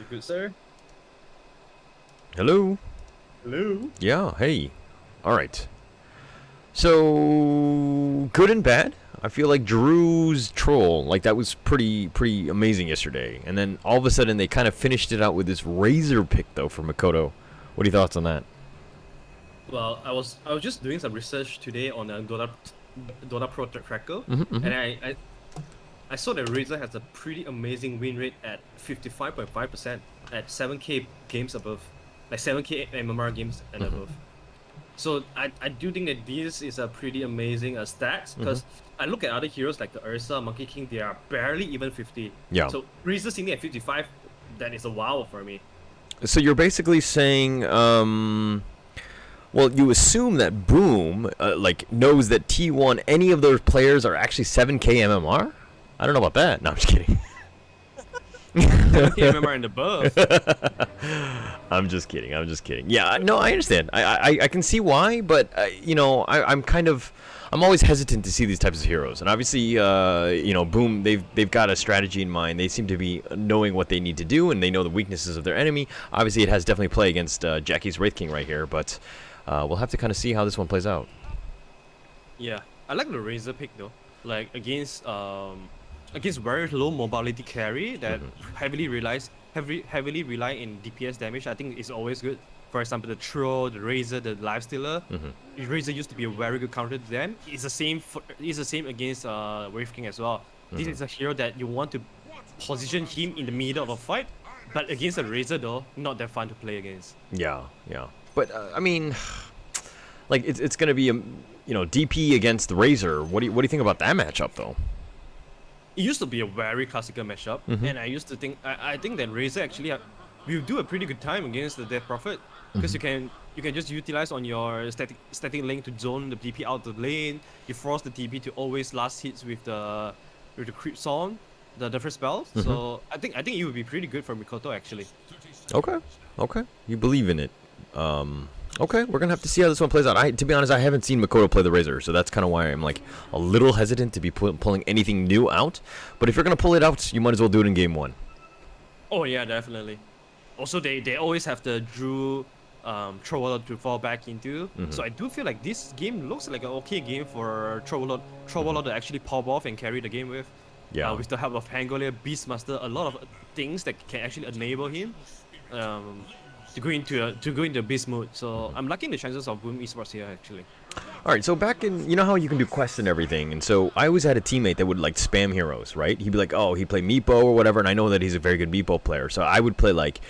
good sir. Hello? Hello? Yeah, hey. Alright. So, good and bad. I feel like Drew's troll, like that was pretty amazing yesterday. And then all of a sudden they kind of finished it out with this Razor pick though for Makoto. What are your thoughts on that? Well, I was just doing some research today on Dota Pro Tracker, Mm-hmm. and I saw that Razer has a pretty amazing win rate at 55.5% at 7K games above, like 7K MMR games and above. So I do think that this is a pretty amazing stats because I look at other heroes like the Ursa, Monkey King, they are barely even 50. Yeah. So Razer sitting at 55, that is a wow for me. So you're basically saying, well, you assume that Boom, like, knows that T1, any of those players are actually 7K MMR? I don't know about that. No, I'm just kidding. 7K MMR and above. I'm just kidding. Yeah, no, I understand. I can see why, but you know, I'm always hesitant to see these types of heroes. And obviously, you know, Boom, they've got a strategy in mind. They seem to be knowing what they need to do, and they know the weaknesses of their enemy. Obviously, it has definitely play against Jackie's Wraith King right here, but we'll have to kind of see how this one plays out. Yeah, I like the Razor pick though. Like against very low mobility carry that heavily rely in DPS damage. I think is always good. For example, the Troll, the Razor, the Lifestealer. Razor used to be a very good counter to them. It's the same against Wraith King as well. This is a hero that you want to position him in the middle of a fight, but against a Razor though, not that fun to play against. Yeah. But I mean, like it's gonna be you know, DP against the Razor. What do you think about that matchup though? It used to be a very classical matchup, and I used to think I think that Razor actually will do a pretty good time against the Death Prophet because you can just utilize on your static link to zone the DP out the lane. You force the DP to always last hits with the creep song, the first spell. So I think it would be pretty good for Mikoto actually. Okay. You believe in it. Okay, we're gonna have to see how this one plays out. To be honest, I haven't seen Makoto play the Razor, so that's kind of why I'm like a little hesitant to be pulling anything new out. But if you're gonna pull it out, you might as well do it in game one. Oh yeah, definitely. Also, they always have the Drew Warlord to fall back into. So I do feel like this game looks like an okay game for Warlord to actually pop off and carry the game with. Yeah. With the help of Pangolier, Beastmaster, a lot of things that can actually enable him to go into beast mode. So I'm liking the chances of Boom Esports here actually. All right, so back in, you know how you can do quests and everything, and so I always had a teammate that would like spam heroes, right? He'd be like, oh, he'd play Meepo or whatever, and I know that he's a very good Meepo player, so I would play like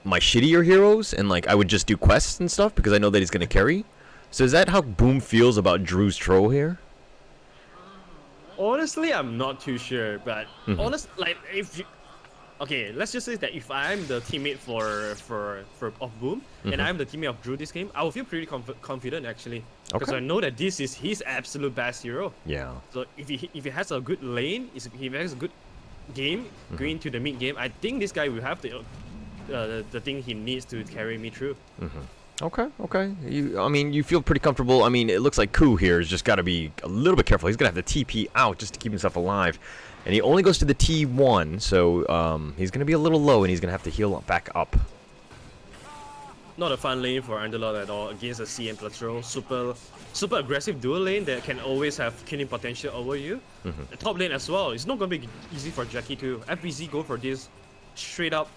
my shittier heroes, and like I would just do quests and stuff because I know that he's gonna carry. So is that how Boom feels about Drew's troll here? Honestly, I'm not too sure, but okay, let's just say that if I'm the teammate of Boom and I'm the teammate of Drew this game, I will feel pretty confident actually because I know that this is his absolute best hero. Yeah. So if he has a good lane, if he has a good game going into the mid game, I think this guy will have the thing he needs to carry me through. Okay. I mean, you feel pretty comfortable. I mean, it looks like Ku here has just got to be a little bit careful. He's gonna have to TP out just to keep himself alive. And he only goes to the T1, so he's going to be a little low, and he's going to have to heal back up. Not a fun lane for Underlord at all against a CM plus roll. Super aggressive dual lane that can always have killing potential over you. The top lane as well. It's not going to be easy for Jackie too. FBZ go for this straight up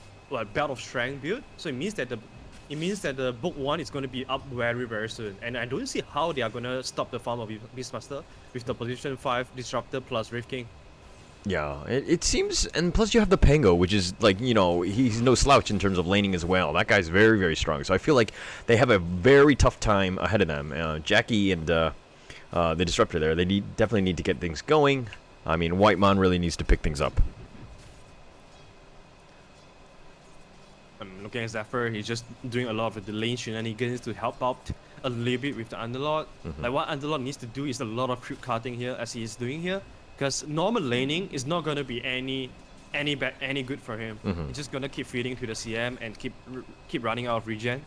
belt of strength build. So it means that the book 1 is going to be up very soon. And I don't see how they are going to stop the farm of Beastmaster with the position 5 Disruptor plus Wraith King. Yeah, it seems, and plus you have the Pango, which is like, you know, he's no slouch in terms of laning as well. That guy's very strong. So I feel like they have a very tough time ahead of them. Jackie and the Disruptor there, they definitely need to get things going. I mean, Whitemon really needs to pick things up. I'm looking at Zephyr, he's just doing a lot of the lane shenanigans to help out a little bit with the Underlord. Like what Underlord needs to do is a lot of creep cutting here as he is doing here. Because normal laning is not gonna be any good for him. He's just gonna keep feeding to the CM and keep running out of regen.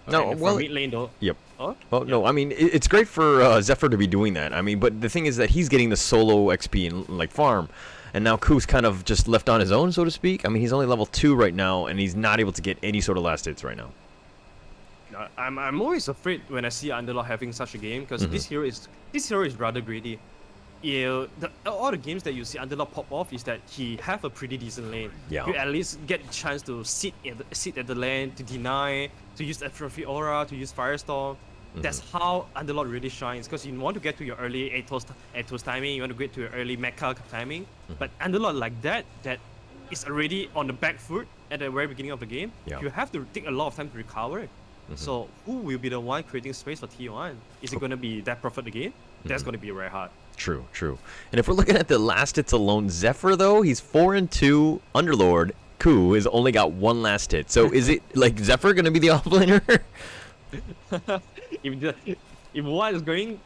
No, well, mid lane though. Yep. Oh? Well, no, I mean it's great for Zephyr to be doing that. I mean, but the thing is that he's getting the solo XP and like farm, and now Ku's kind of just left on his own, so to speak. I mean, he's only level 2 right now, and he's not able to get any sort of last hits right now. I'm always afraid when I see Underlord having such a game because this hero is rather greedy. All the games that you see Underlord pop off is that he have a pretty decent lane. Yeah. You at least get a chance to sit at the lane, to deny, to use Atrophy Aura, to use Firestorm. That's how Underlord really shines, because you want to get to your early Atos timing, you want to get to your early Mecha timing. But Underlord like that is already on the back foot at the very beginning of the game. Yeah. You have to take a lot of time to recover. So who will be the one creating space for T1? Is it going to be that Prophet again? That's going to be very hard. True, true. And if we're looking at the last hits alone, Zephyr though, he's 4-2. Underlord, Ku has only got 1 last hit. So is it like Zephyr gonna be the offlaner? if one is going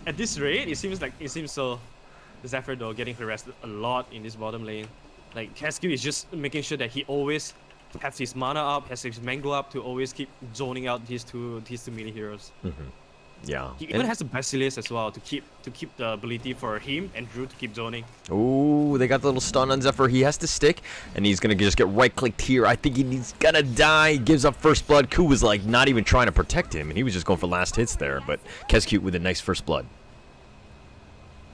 at this rate, it seems so. Zephyr though getting harassed a lot in this bottom lane. Like Cascue is just making sure that he always has his mana up, has his mango up to always keep zoning out these two mini heroes. Yeah. He even has a Basilisk as well to keep the ability for him and Drew to keep zoning. Ooh, they got the little stun on Zephyr. He has to stick, and he's gonna just get right-clicked here. I think he's gonna die. He gives up first blood. Ku was like not even trying to protect him, and he was just going for last hits there. But Kescute with a nice first blood.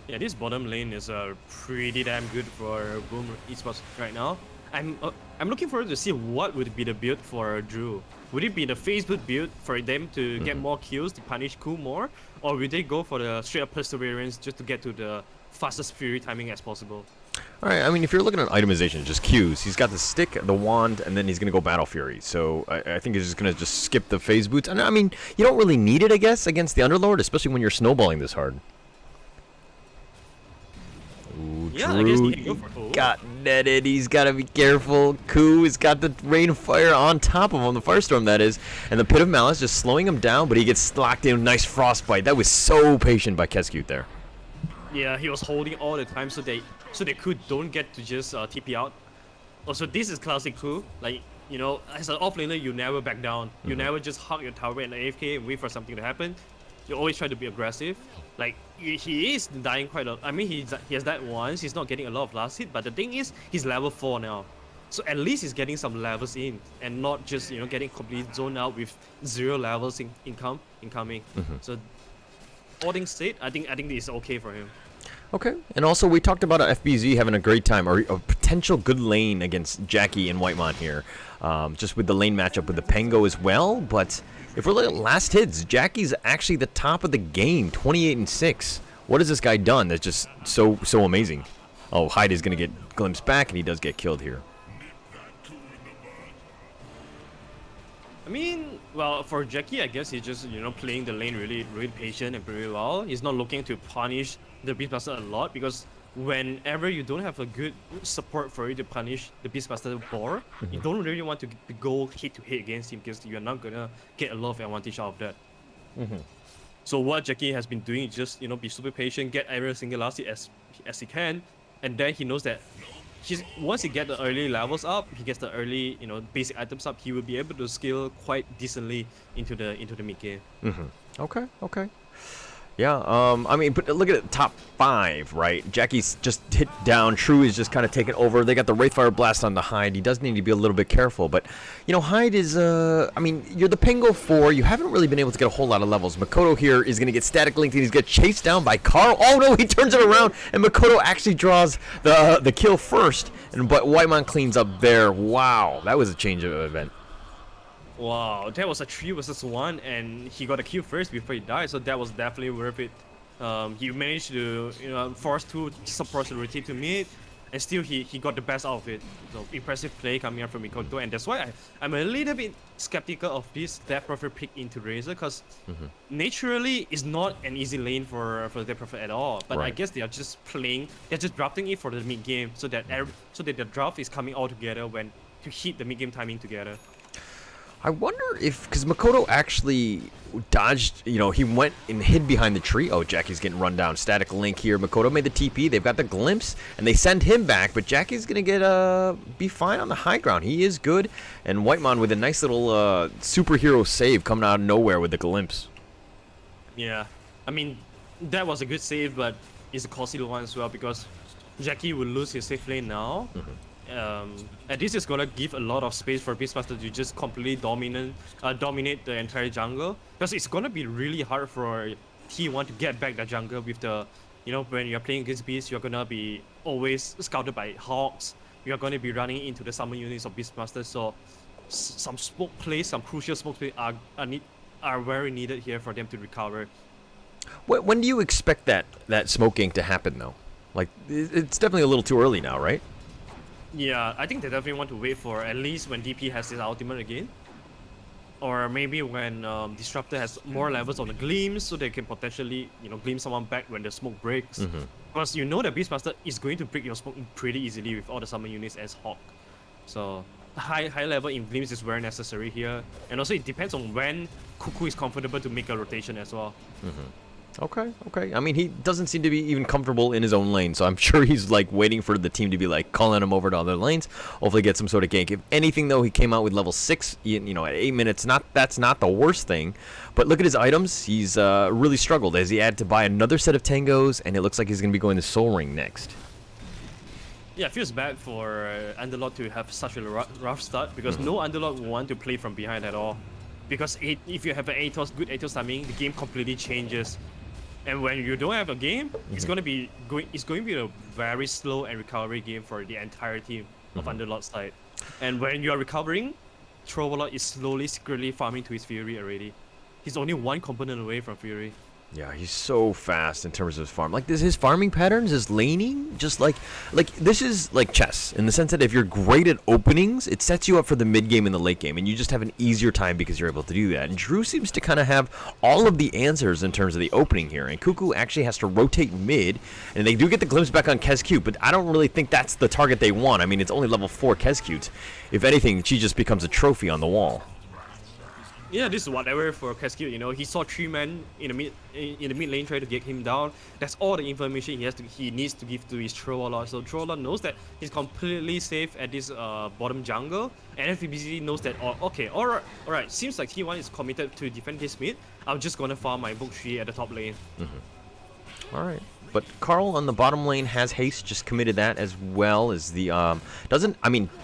Yeah, this bottom lane is pretty damn good for Boom Esports right now. I'm looking forward to see what would be the build for Drew. Would it be the Facebook build for them to get more kills to punish Ku more, or will they go for the straight up perseverance just to get to the fastest fury timing as possible? All right, I mean, if you're looking at itemization, just Qs. He's got the stick, the wand, and then he's gonna go Battle Fury. So I think he's just gonna skip the phase boots. And I mean, you don't really need it, I guess, against the Underlord, especially when you're snowballing this hard. Ooh, Yeah, Drew, I guess he can go for got netted. He's got to be careful. Ku has got the Rain of Fire on top of him, the Firestorm that is, and the Pit of Malice just slowing him down, but he gets locked in. Nice Frostbite. That was so patient by Kescute there. Yeah, he was holding all the time so they Ku don't get to just TP out. Also, this is classic Ku. Like, you know, as an offlaner, you never back down. You never just hug your tower and AFK and wait for something to happen. You always try to be aggressive. Like, he is dying quite a lot. I mean, he has died once. He's not getting a lot of last hit. But the thing is, he's level 4 now. So at least he's getting some levels in. And not just, you know, getting completely zoned out with 0 levels incoming. So, all things said, I think this is okay for him. Okay, and also we talked about FBZ having a great time, or a potential good lane against Jackie and Whitemon here, just with the lane matchup with the Pango as well. But if we're looking at last hits, Jackie's actually the top of the game, 28-6. What has this guy done that's just so amazing? Oh, Hyde is gonna get glimpsed back, and he does get killed here. I mean, well, for Jackie, I guess he's just, you know, playing the lane really patient and pretty well. He's not looking to punish the Beastmaster a lot, because whenever you don't have a good support for you to punish the Beastmaster boar, you don't really want to go hit to hit against him, because you're not gonna get a lot of advantage out of that. So what Jackie has been doing is just, you know, be super patient, get every single last hit as he can, and then he knows that once he get the early levels up, he gets the early, you know, basic items up, he will be able to scale quite decently into the mid game. Okay. Yeah, I mean, but look at the top 5, right? Jackie's just hit down. True is just kind of taking over. They got the Wraithfire Blast on the Hyde. He does need to be a little bit careful, but, you know, Hyde is, I mean, you're the Pango 4. You haven't really been able to get a whole lot of levels. Makoto here is going to get static linked, and he's going to chase down by Carl. Oh, no, he turns it around, and Makoto actually draws the kill first, but Whitemon cleans up there. Wow, that was a change of event. Wow, that was a 3 versus 1, and he got a kill first before he died, so that was definitely worth it. He managed to, you know, force 2 supports to rotate to mid, and still he got the best out of it. So impressive play coming out from Mikoto, and that's why I'm a little bit skeptical of this Death Prophet pick into Razor, because naturally it's not an easy lane for Death Prophet at all. But I guess they are just drafting it for the mid game, so that the draft is coming all together when to hit the mid game timing together. I wonder if, because Makoto actually dodged, you know, he went and hid behind the tree. Oh, Jackie's getting run down. Static link here. Makoto made the TP. They've got the glimpse, and they send him back, but Jackie's going to be fine on the high ground. He is good, and Whitemon with a nice little superhero save coming out of nowhere with the glimpse. Yeah, I mean, that was a good save, but it's a costly one as well, because Jackie will lose his safe lane now. And this is gonna give a lot of space for Beastmaster to just completely dominate the entire jungle. Because it's gonna be really hard for T1 to get back the jungle with the, when you're playing against Beast, you're gonna be always scouted by Hawks. You're gonna be running into the summon units of Beastmaster. So some smoke plays, some crucial smoke plays are very needed here for them to recover. When do you expect that smoking to happen though? Like, it's definitely a little too early now, right? Yeah, I think they definitely want to wait for at least when DP has his ultimate again. Or maybe when Disruptor has more levels on the Gleam, so they can potentially, gleam someone back when the smoke breaks. Because you know that Beastmaster is going to break your smoke pretty easily with all the summon units as Hawk. So high level in Gleams is very necessary here. And also it depends on when Cuckoo is comfortable to make a rotation as well. Okay. I mean, he doesn't seem to be even comfortable in his own lane, so I'm sure he's like waiting for the team to be like calling him over to other lanes. Hopefully get some sort of gank. If anything though, he came out with level 6, at 8 minutes. That's not the worst thing. But look at his items. He's really struggled as he had to buy another set of tangos, and it looks like he's going to be going to Soul Ring next. Yeah, it feels bad for Underlord to have such a rough start, because no Underlord will want to play from behind at all. Because if you have an good Atos timing, the game completely changes. And when you don't have a game, it's going to be a very slow and recovery game for the entire team of Underlord's side. And when you are recovering, Warlord is slowly, secretly farming to his Fury already. He's only one component away from Fury. Yeah, he's so fast in terms of his farm. Like his farming patterns, his laning, just like this is like chess in the sense that if you're great at openings, it sets you up for the mid game and the late game, and you just have an easier time because you're able to do that. And Drew seems to kind of have all of the answers in terms of the opening here. And Cuckoo actually has to rotate mid, and they do get the glimpse back on Kescute, but I don't really think that's the target they want. I mean, it's only level 4 Kescute. If anything, she just becomes a trophy on the wall. Yeah, this is whatever for Kescute. He saw 3 men in the mid lane try to get him down. That's all the information he needs to give to his Warlord. So Warlord knows that he's completely safe at this bottom jungle, and FBC knows that. Alright. Seems like T1 is committed to defend this mid. I'm just gonna farm my book 3 at the top lane. All right. But Carl on the bottom lane has haste, just committed that as well as the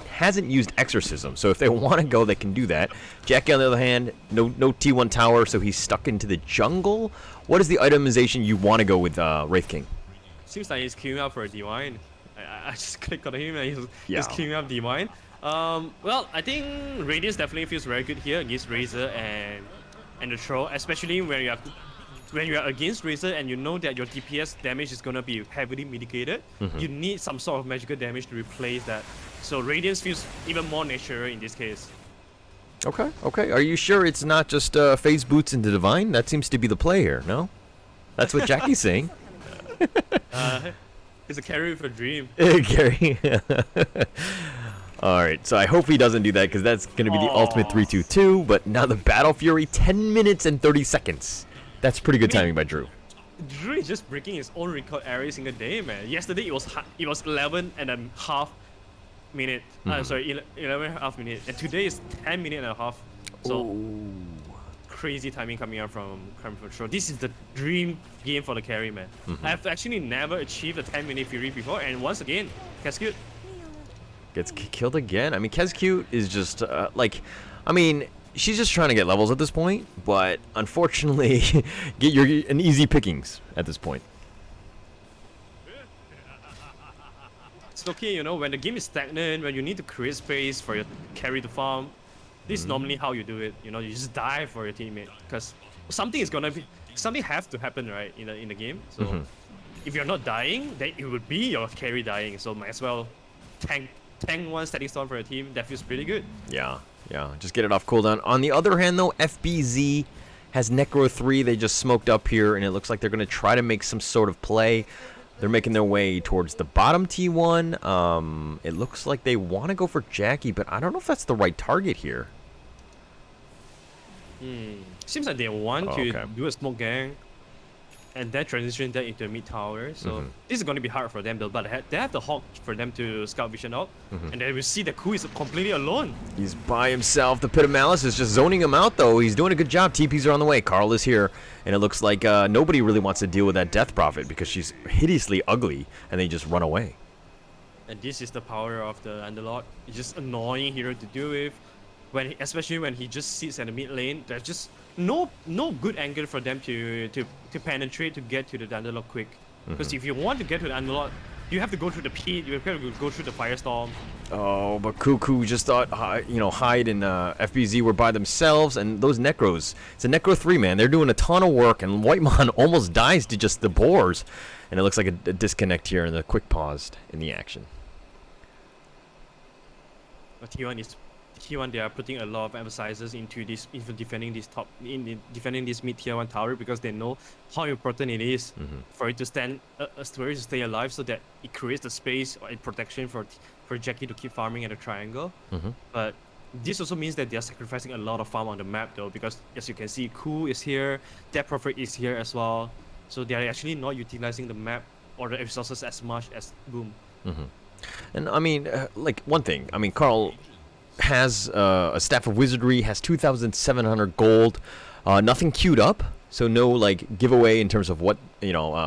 hasn't used exorcism. So if they want to go, they can do that. Jackie on the other hand, no T1 tower, so he's stuck into the jungle. What is the itemization you want to go with Wraith King? Seems like he's queuing up for a Divine. I just clicked on him and he's queuing up Divine. Well, I think Radiance definitely feels very good here against Razor and the Troll, especially when you are against Razor and you know that your DPS damage is gonna be heavily mitigated. You need some sort of magical damage to replace that. So Radiance feels even more natural in this case. Okay. Are you sure it's not just phase boots into Divine? That seems to be the play here, no? That's what Jackie's saying. It's a carry with a dream. Carry. Alright, so I hope he doesn't do that because that's going to be the ultimate 3-2-2. But now the Battle Fury, 10 minutes and 30 seconds. That's pretty good timing by Drew. Drew is just breaking his own record every single day, man. Yesterday it was 11.5 minutes. 11.5 minutes. And today is 10 minutes and a half. So crazy timing coming out from Troll. This is the dream game for the carry, man. I've actually never achieved a 10-minute Fury before, and once again, Kescute gets killed again. I mean, Kescute is just she's just trying to get levels at this point, but unfortunately, get an easy pickings at this point. It's okay, when the game is stagnant, when you need to create space for your carry to farm, this is normally how you do it. You just die for your teammate, because something has to happen, right, in the game. So if you're not dying, then it would be your carry dying. So might as well tank one static storm for your team. That feels pretty good. Yeah, just get it off cooldown. On the other hand, though, FBZ has Necro 3. They just smoked up here, and it looks like they're going to try to make some sort of play. They're making their way towards the bottom T1. It looks like they want to go for Jackie, but I don't know if that's the right target here. Seems like they want to do a smoke gang and then transition that into a mid tower. So this is going to be hard for them, though. But they have the Hawk for them to scout vision out, and then we see that Ku is completely alone. He's by himself. The Pit of Malice is just zoning him out, though. He's doing a good job. TPs are on the way. Carl is here, and it looks like nobody really wants to deal with that Death Prophet because she's hideously ugly, and they just run away. And this is the power of the Underlord. It's just annoying hero to deal with. Especially when he just sits at the mid lane, there's just no good angle for them to penetrate to get to the Underlord quick. Because if you want to get to the Underlord, you have to go through the pit, you have to go through the firestorm. Oh, but Cuckoo just thought, Hyde and FBZ were by themselves, and those Necros. It's a Necro 3, man. They're doing a ton of work, and Whitemon almost dies to just the boars. And it looks like a disconnect here, and a quick pause in the action. But T1 they are putting a lot of emphasizes into defending this mid tier 1 tower, because they know how important it is for it to stay alive, so that it creates the space and protection for Jackie to keep farming at the triangle. But this also means that they are sacrificing a lot of farm on the map though, because as you can see, Ku is here, Death Prophet is here as well, so they are actually not utilizing the map or the resources as much as Boom. And I mean, like one thing, I mean, Carl has a Staff of Wizardry, has 2,700 gold, nothing queued up, so no like giveaway in terms of what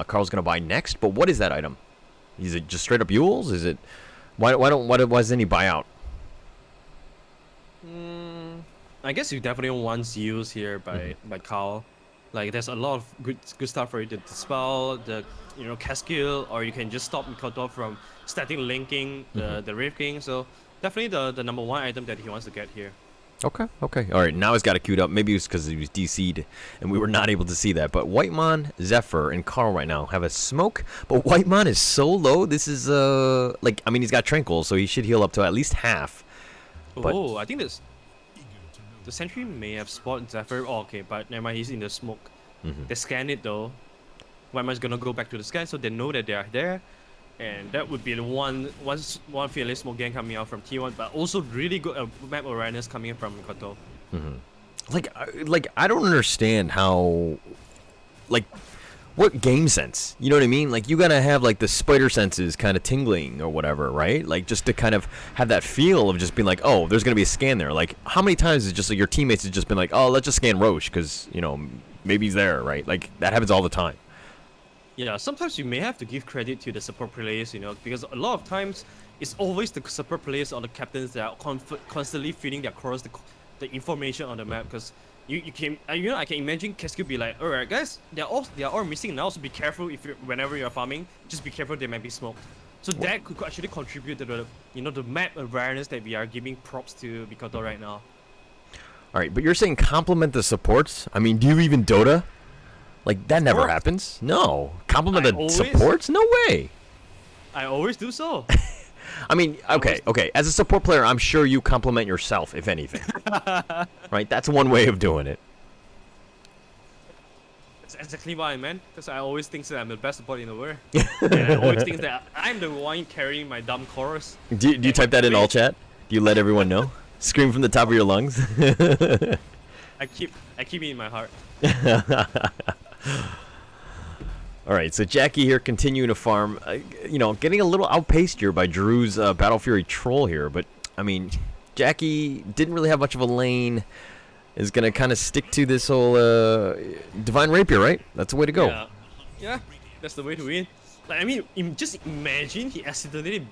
Carl's gonna buy next. But what is that item? Is it just straight up Yules? Is it why doesn't he buy out? I guess you definitely want use here by Carl. Like there's a lot of good stuff for you to dispel the Cascule, or you can just stop Mikoto from static linking the Wraith King. So definitely the number 1 item that he wants to get here. Okay. All right, now he's got it queued up. Maybe it's because he was DC'd and we were not able to see that. But Whitemon, Zephyr, and Carl right now have a smoke. But Whitemon is so low. This is he's got Tranquil, so he should heal up to at least half. Oh, I think the sentry may have spotted Zephyr. Oh, okay, but never mind, he's in the smoke. They scan it though. Whitemon's gonna go back to the scan, so they know that they are there. And that would be the one fearless smoke gang coming out from T1, but also really good map awareness coming in from Mikoto. Like I don't understand how, like, what game sense? You know what I mean? Like you gotta have like the spider senses kind of tingling or whatever, right? Like just to kind of have that feel of just being like, oh, there's gonna be a scan there. Like how many times is just like your teammates have just been like, oh, let's just scan Roche because maybe he's there, right? Like that happens all the time. Yeah, sometimes you may have to give credit to the support players, because a lot of times it's always the support players or the captains that are constantly feeding their cores the information on the map. Because I can imagine Cascule be like, all right, guys, they are all missing now, so be careful whenever you're farming, just be careful, they might be smoked. So that could actually contribute to the map awareness that we are giving props to Mikoto right now. All right, but you're saying compliment the supports? I mean, do you even Dota? Like, that never happens. No. Compliment the supports? No way. I always do so. I mean, okay. As a support player, I'm sure you compliment yourself, if anything. Right? That's one way of doing it. That's exactly why, man. Because I always think that I'm the best support in the world. And I always think that I'm the one carrying my dumb chorus. Do you type that in all chat? Do you let everyone know? Scream from the top of your lungs? I keep it in my heart. Alright, so Jackie here continuing to farm, getting a little outpaced here by Drew's Battle Fury Troll here, but, I mean, Jackie didn't really have much of a lane, is going to kind of stick to this whole Divine Rapier, right? That's the way to go. Yeah, that's the way to win. Like, I mean, just imagine he accidentally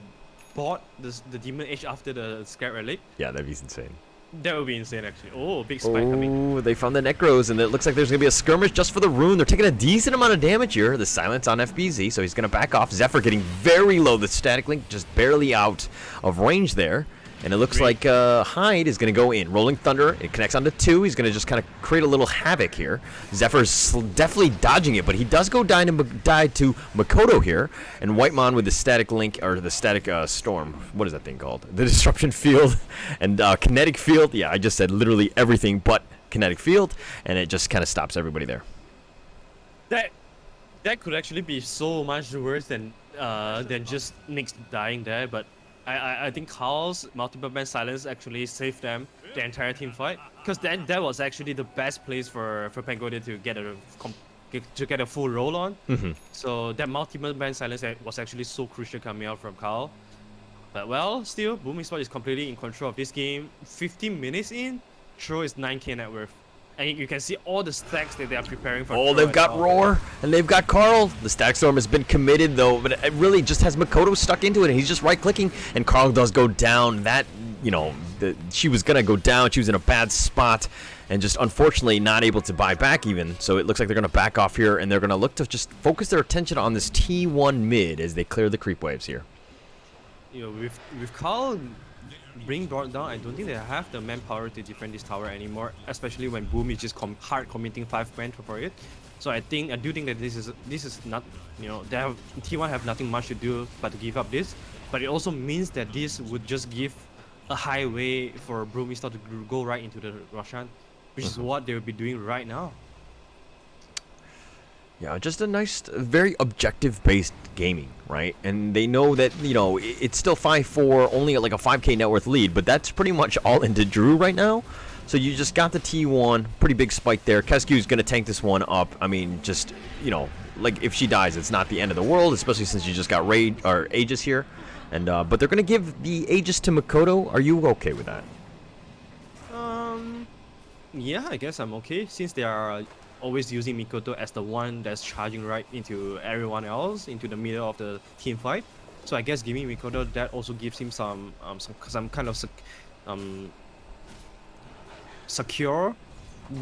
bought the Demon Age after the Scarab Relic. Yeah, that'd be insane. That would be insane, actually. Oh, big spike coming. Oh, they found the Necros, and it looks like there's going to be a skirmish just for the rune. They're taking a decent amount of damage here. The silence on FBZ, so he's going to back off. Zephyr getting very low. The static link just barely out of range there. And it looks like Hyde is going to go in. Rolling Thunder, it connects onto 2. He's going to just kind of create a little havoc here. Zephyr's definitely dodging it, but he does go die to Mikoto here. And Whitemon with the static link, or the static storm. What is that thing called? The disruption field and kinetic field. Yeah, I just said literally everything but kinetic field, and it just kind of stops everybody there. That could actually be so much worse than just Nyx dying there, but I think Carl's multiple man silence actually saved them the entire team fight, because that was actually the best place for Pangolier to get a full roll on. So that multiple man silence was actually so crucial coming out from Carl. But well, still, Boom Esports is completely in control of this game. 15 minutes in, Tro is 9k net worth. And you can see all the stacks that they are preparing for. Oh, throw they've as got well. Roar, and they've got Carl. The Stack Storm has been committed, though, but it really just has Makoto stuck into it, and he's just right-clicking, and Carl does go down. That, you know, she was going to go down. She was in a bad spot, and just unfortunately not able to buy back even. So it looks like they're going to back off here, and they're going to look to just focus their attention on this T1 mid as they clear the creep waves here. You know, with Carl being brought down, I don't think they have the manpower to defend this tower anymore, especially when Boom is just hard committing 5 men for it. So I do think that this is not, you know, T1 have nothing much to do but to give up this, but it also means that this would just give a highway for Brewmaster to go right into the Roshan, which is what they will be doing right now. Yeah, just a nice, very objective-based gaming, right? And they know that, you know, it's still 5-4, only like a 5k net worth lead, but that's pretty much all into Drew right now. So you just got the T1, pretty big spike there. Kesku's going to tank this one up. I mean, just, you know, like if she dies, it's not the end of the world, especially since you just got Aegis here. And but they're going to give the Aegis to Makoto. Are you okay with that? Yeah, I guess I'm okay, since they are always using Mikoto as the one that's charging right into everyone else, into the middle of the team fight. So I guess giving Mikoto that also gives him some kind of secure,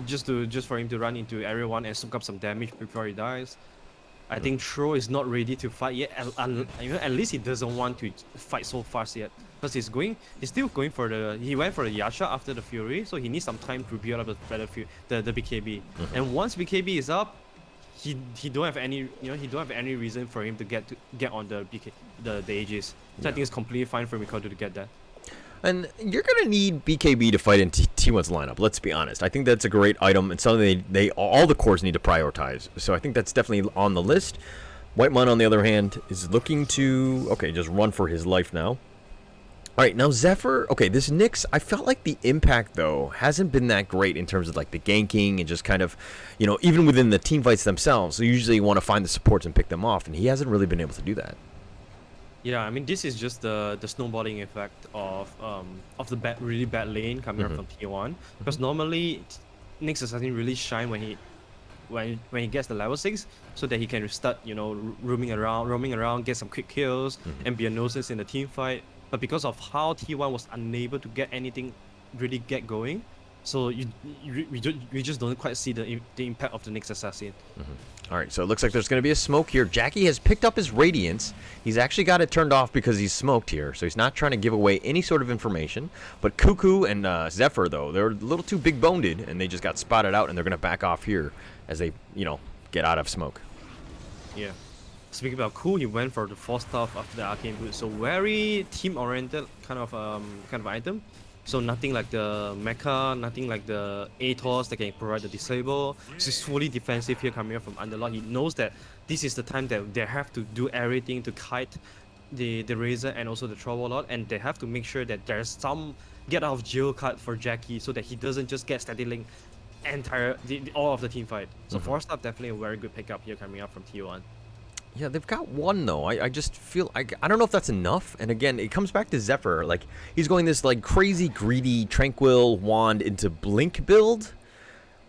just for him to run into everyone and soak up some damage before he dies. I think Tro is not ready to fight yet. At least he doesn't want to fight so fast yet, because he's still going for he went for the Yasha after the Fury, so he needs some time to build up the battlefield, the BKB. And once BKB is up, he don't have any reason for him to get on the Aegis. So I think it's completely fine for Mikoto to get that. And you're going to need BKB to fight in T1's lineup, let's be honest. I think that's a great item and something all the cores need to prioritize. So I think that's definitely on the list. Whitemon, on the other hand, is looking to, okay, just run for his life now. All right, now Zephyr, okay, this Nyx, I felt like the impact, though, hasn't been that great in terms of, like, the ganking and just kind of, you know, even within the team fights themselves. So usually you want to find the supports and pick them off, and he hasn't really been able to do that. Yeah, I mean, this is just the snowballing effect of the really bad lane coming up from T1, because normally Nyx doesn't really shine when he gets the level 6, so that he can start, you know, roaming around, get some quick kills, and be a nuisance in the team fight. But because of how T1 was unable to get anything really get going, so we just don't quite see the impact of the Nyx assassin. All right, so it looks like there's going to be a smoke here. Jackie has picked up his Radiance. He's actually got it turned off because he's smoked here, so he's not trying to give away any sort of information. But Cuckoo and Zephyr, though, they're a little too big-boned, and they just got spotted out, and they're going to back off here as they, you know, get out of smoke. Yeah. Speaking about Cool, he went for the 4-star after the Arcane Boot, so very team-oriented kind of item. So nothing like the Mecha, nothing like the Atos that can provide the disable. So he's fully defensive here coming up from Underlord. He knows that this is the time that they have to do everything to kite the Razor and also the Troll Warlord, and they have to make sure that there's some get out of jail card for Jackie, so that he doesn't just get steady link all of the team fight. So 4-star definitely a very good pickup here coming up from T1. Yeah, they've got one, though. I just feel... I don't know if that's enough. And again, it comes back to Zephyr. Like, he's going this, like, crazy, greedy, tranquil wand into Blink build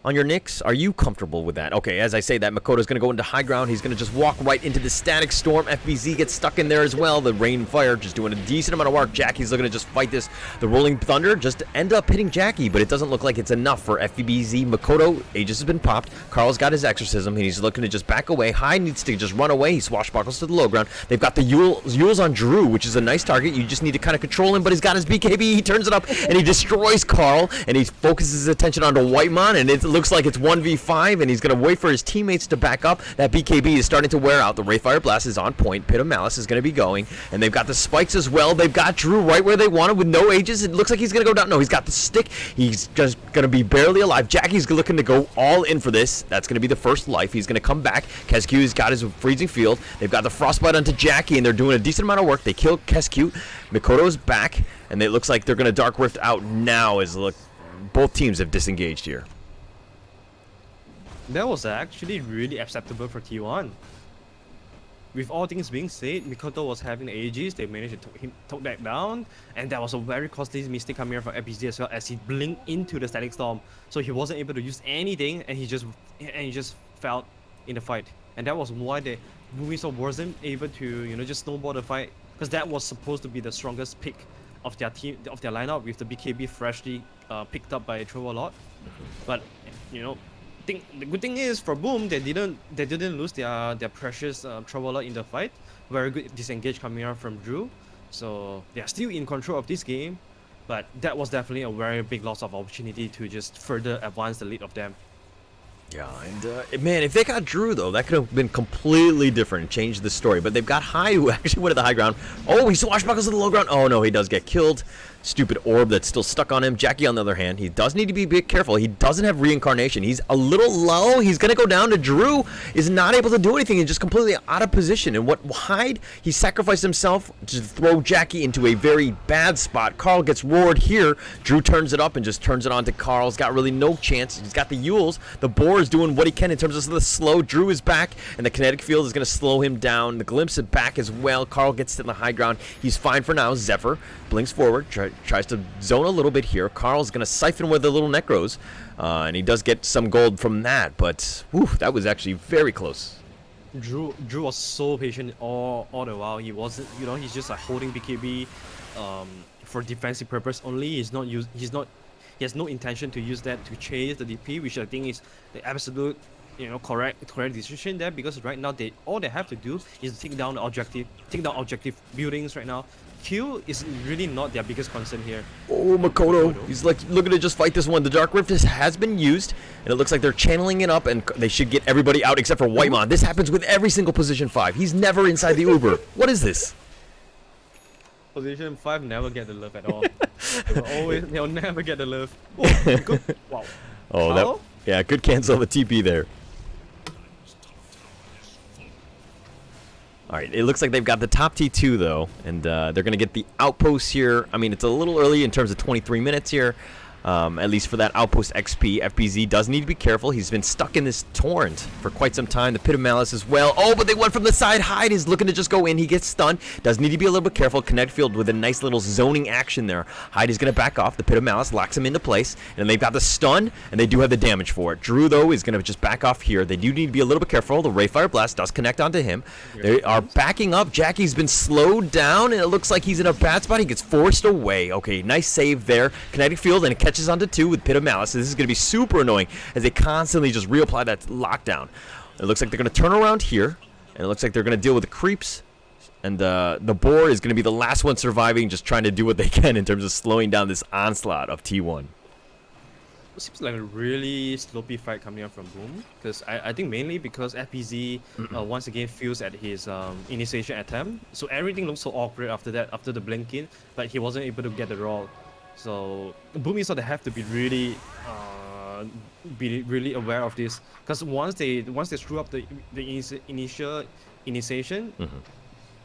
on your Nyx. Are you comfortable with that? Okay, as I say that, Makoto's going to go into high ground. He's going to just walk right into the Static Storm. FBZ gets stuck in there as well. The Rain Fire just doing a decent amount of work. Jackie's looking to just fight this. The Rolling Thunder just end up hitting Jackie, but it doesn't look like it's enough for FBZ. Makoto, Aegis has been popped. Carl's got his Exorcism, and he's looking to just back away. High needs to just run away. He swashbuckles to the low ground. They've got the Yules on Drew, which is a nice target. You just need to kind of control him, but he's got his BKB. He turns it up, and he destroys Carl, and he focuses his attention onto Whitemon, and it looks like it's 1v5, and he's going to wait for his teammates to back up. That BKB is starting to wear out. The Wraithfire Blast is on point. Pit of Malice is going to be going, and they've got the spikes as well. They've got Drew right where they want him with no Aegis. It looks like he's going to go down. No, he's got the stick. He's just going to be barely alive. Jackie's looking to go all in for this. That's going to be the first life. He's going to come back. Kesku's got his Freezing Field. They've got the Frostbite onto Jackie, and they're doing a decent amount of work. They kill Kesku. Mikoto's back, and it looks like they're going to Dark Rift out now as both teams have disengaged here. That was actually really acceptable for T1. with all things being said, Mikoto was having Aegis. They managed to took that down, and that was a very costly mistake coming from FPZ as well, as he blinked into the static storm, so he wasn't able to use anything, and he just fell in the fight, and that was why the Boom Esports wasn't able to just snowball the fight, because that was supposed to be the strongest pick of their team, of their lineup, with the BKB freshly picked up by Warlord. But the good thing is for Boom, they didn't lose their precious Warlord in the fight. Very good disengage coming out from Drew, so they are still in control of this game. But that was definitely a very big loss of opportunity to just further advance the lead of them. Yeah, and man, if they got Drew though, that could have been completely different and changed the story. But they've got Hai, who actually went to the high ground. Oh, he swashbuckles to the low ground. Oh no, he does get killed. Stupid orb that's still stuck on him. Jackie, on the other hand, he does need to be a bit careful. He doesn't have reincarnation. He's a little low. He's gonna go down to Drew. Is not able to do anything. He's just completely out of position. And what Hyde? He sacrificed himself to throw Jackie into a very bad spot. Carl gets roared here. Drew turns it up and just turns it on to Carl. He's got really no chance. He's got the Yules. The Boar is doing what he can in terms of the slow. Drew is back, and the kinetic field is gonna slow him down. The glimpse is back as well. Carl gets to the high ground. He's fine for now. Zephyr blinks forward, tries to zone a little bit here. Carl's going to siphon where the little necros, and he does get some gold from that, but whew, that was actually very close. Drew was so patient all the while. He wasn't, he's just like holding BKB for defensive purpose only. He has no intention to use that to chase the DP, which I think is the absolute correct decision there, because right now all they have to do is take down objective buildings right now. Kill is really not their biggest concern here. Oh, Makoto. He's like looking to just fight this one. The Dark Rift has been used, and it looks like they're channeling it up, and they should get everybody out except for Whitemon. This happens with every single position 5. He's never inside the Uber. What is this? Position 5 never get the love at all. They'll never get the love. Oh, good. Wow. Oh, yeah, good cancel the TP there. All right, it looks like they've got the top T2 though, and they're going to get the outpost here. I mean, it's a little early in terms of 23 minutes here, at least for that outpost XP. FBZ does need to be careful. He's been stuck in this torrent for quite some time. The Pit of Malice as well. Oh, but they went from the side. Hyde is looking to just go in. He gets stunned. Does need to be a little bit careful. Connect field with a nice little zoning action there. Hyde is going to back off. The Pit of Malice locks him into place, and they've got the stun, and they do have the damage for it. Drew, though, is going to just back off here. They do need to be a little bit careful. The Ray Fire Blast does connect onto him. They are backing up. Jackie's been slowed down, and it looks like he's in a bad spot. He gets forced away. Okay, nice save there. Kinetic field, and it catches onto 2 with Pit of Malice. So this is going to be super annoying as they constantly just reapply that lockdown. It looks like they're going to turn around here, and it looks like they're going to deal with the creeps. And the Boar is going to be the last one surviving, just trying to do what they can in terms of slowing down this onslaught of T1. It seems like a really sloppy fight coming out from Boom, because I think mainly because FPZ once again fails at his initiation attempt, so everything looks so awkward after that, after the blink in, but he wasn't able to get the roll. So Boom is they have to be really aware of this, because once they screw up the initial initiation,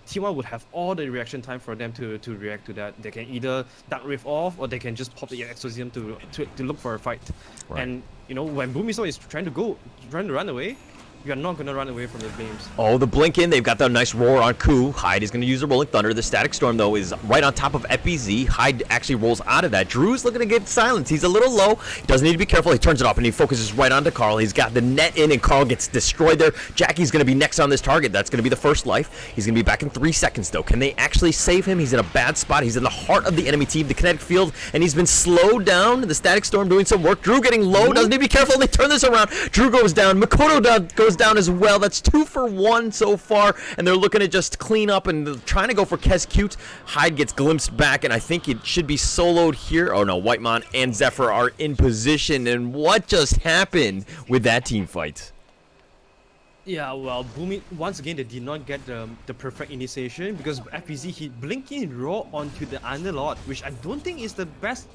T1 would have all the reaction time for them to react to that. They can either Dark Rift off, or they can just pop the Exorcism to look for a fight. Right. And when Boom is trying to run away, you're not going to run away from the flames. Oh, the blink in. They've got the nice roar on Ku. Hyde is going to use the Rolling Thunder. The Static Storm, though, is right on top of FBZ. Hyde actually rolls out of that. Drew's looking to get silence. He's a little low. He does need to be careful. He turns it off, and he focuses right onto Carl. He's got the net in, and Carl gets destroyed there. Jackie's going to be next on this target. That's going to be the first life. He's going to be back in 3 seconds, though. Can they actually save him? He's in a bad spot. He's in the heart of the enemy team, the kinetic field, and he's been slowed down. The Static Storm doing some work. Drew getting low. Doesn't need to be careful. They turn this around. Drew goes down. Makoto goes down as well. That's 2 for 1 so far, and they're looking to just clean up and trying to go for Kez-Cute. Hyde gets glimpsed back, and I think it should be soloed here. Oh no, Whitemon and Zephyr are in position, and what just happened with that team fight? Yeah, well, Boom, once again, they did not get the perfect initiation, because FPZ, he blinking raw onto the Underlord, which I don't think is the best.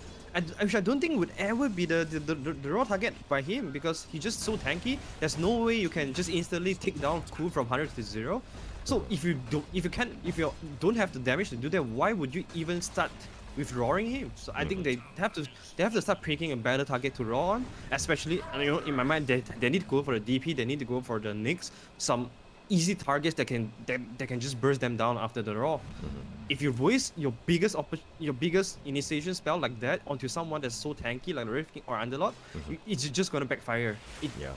Which I don't think would ever be the raw target by him, because he's just so tanky. There's no way you can just instantly take down Ku from 100 to 0. So if you don't have the damage to do that, why would you even start with roaring him? So I think they have to start picking a better target to roar on, especially in my mind they need to go for the DP, they need to go for the Nyx, some easy targets that can just burst them down after the draw. If you waste your biggest initiation spell like that onto someone that's so tanky like Wraith King or Underlord, it's just gonna backfire.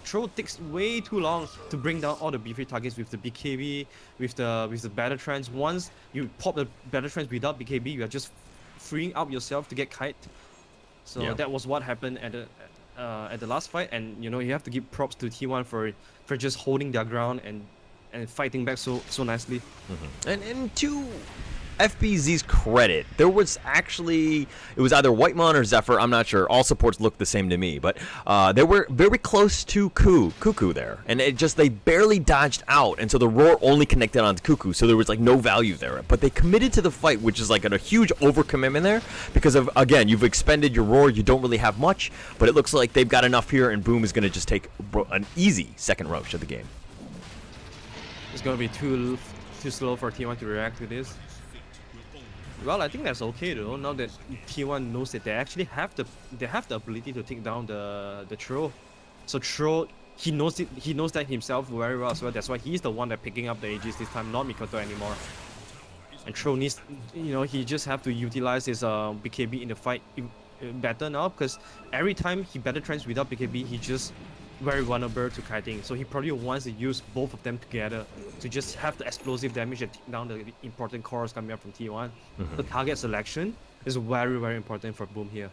Throw takes way too long to bring down all the B3 targets with the BKB, with the battle trance. Once you pop the battle trance without BKB, you are just freeing up yourself to get kite. So that was what happened at the last fight, and you know you have to give props to T1 for just holding their ground and fighting back so nicely. And to FBZ's credit, there was actually, it was either Whitemon or Zephyr, I'm not sure. All supports looked the same to me, but they were very close to Cuckoo there, and they barely dodged out, and so the roar only connected onto Cuckoo, so there was like no value there. But they committed to the fight, which is like a huge overcommitment there, because of, again, you've expended your roar, you don't really have much, but it looks like they've got enough here, and Boom is going to just take an easy second roach of the game. It's gonna be too slow for T1 to react to this. Well, I think that's okay though. Now that T1 knows that they actually have the ability to take down the Troll. So Troll, he knows that himself very well as well. That's why he's the one that picking up the Aegis this time, not Mikoto anymore. And Troll needs, you know, he just have to utilize his BKB in the fight better now, because every time he battle trance without BKB, he just very vulnerable to kiting. So he probably wants to use both of them together to just have the explosive damage and take down the important cores coming up from T1. The target selection is very, very important for Boom here.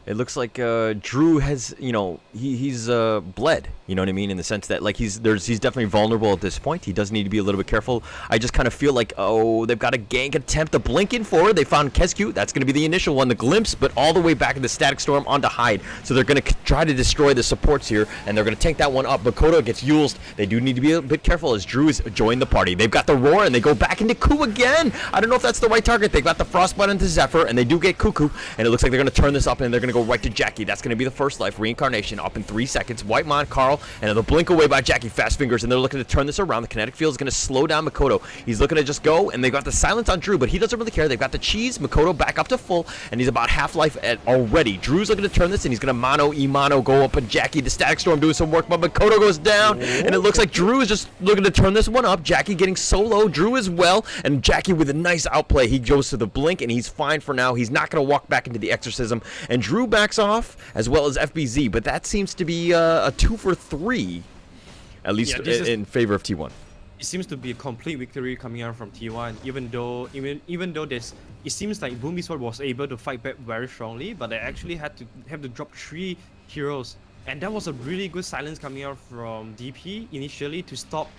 It looks like Drew has, you know, he's bled, you know what I mean, in the sense that like he's definitely vulnerable at this point. He does need to be a little bit careful. I just kind of feel like, oh, they've got a gank attempt to blink in forward. They found Kesku. That's going to be the initial one, the glimpse, but all the way back in the Static Storm onto Hyde. So they're going to try to destroy the supports here, and they're going to tank that one up. Makoto gets used. They do need to be a bit careful as Drew is joined the party. They've got the roar, and they go back into Ku again. I don't know if that's the right target. They've got the Frostbite into Zephyr, and they do get Cuckoo, and it looks like they're going to turn this up, and they're going to go right to Jackie. That's going to be the first life. Reincarnation up in 3 seconds. Whitemon, Carl, and they'll blink away by Jackie. Fast fingers, and they're looking to turn this around. The kinetic field is going to slow down Makoto. He's looking to just go, and they've got the silence on Drew, but he doesn't really care. They've got the cheese. Makoto back up to full, and he's about half-life already. Drew's looking to turn this, and he's going to mono go up on Jackie. The Static Storm doing some work, but Makoto goes down, and it looks like Drew is just looking to turn this one up. Jackie getting so low. Drew as well, and Jackie with a nice outplay. He goes to the blink, and he's fine for now. He's not going to walk back into the exorcism, and Drew backs off, as well as FBZ, but that seems to be a 2 for 3, at least in favor of T1. It seems to be a complete victory coming out from T1, even though it seems like Boom Esports was able to fight back very strongly, but they actually have to drop 3 heroes, and that was a really good silence coming out from DP initially to stop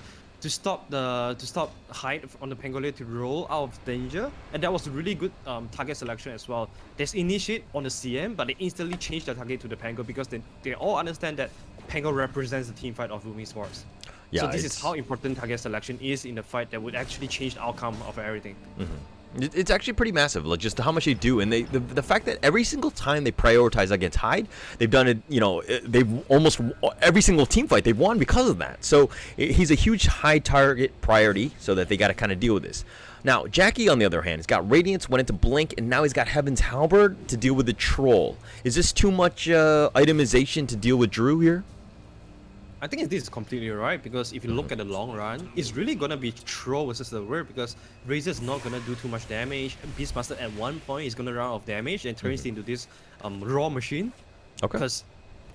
Hyde on the Pangolier to roll out of danger, and that was a really good target selection as well. There's initiate on the CM, but they instantly changed the target to the Pango because they all understand that Pango represents the team fight of Boom Esports. Yeah, so this is how important target selection is in the fight that would actually change the outcome of everything. It's actually pretty massive, like just how much they do, and the fact that every single time they prioritize against Hyde, they've done it. You know, they've almost every single team fight they've won because of that. So he's a huge high target priority, so that they got to kind of deal with this. Now Jackie, on the other hand, has got Radiance, went into Blink, and now he's got Heaven's Halberd to deal with the Troll. Is this too much itemization to deal with Drew here? I think this is completely right, because if you look at the long run, it's really gonna be Troll versus the Wraith, because Razor is not gonna do too much damage. Beastmaster at one point is gonna run out of damage and turns into this raw machine. Okay. Because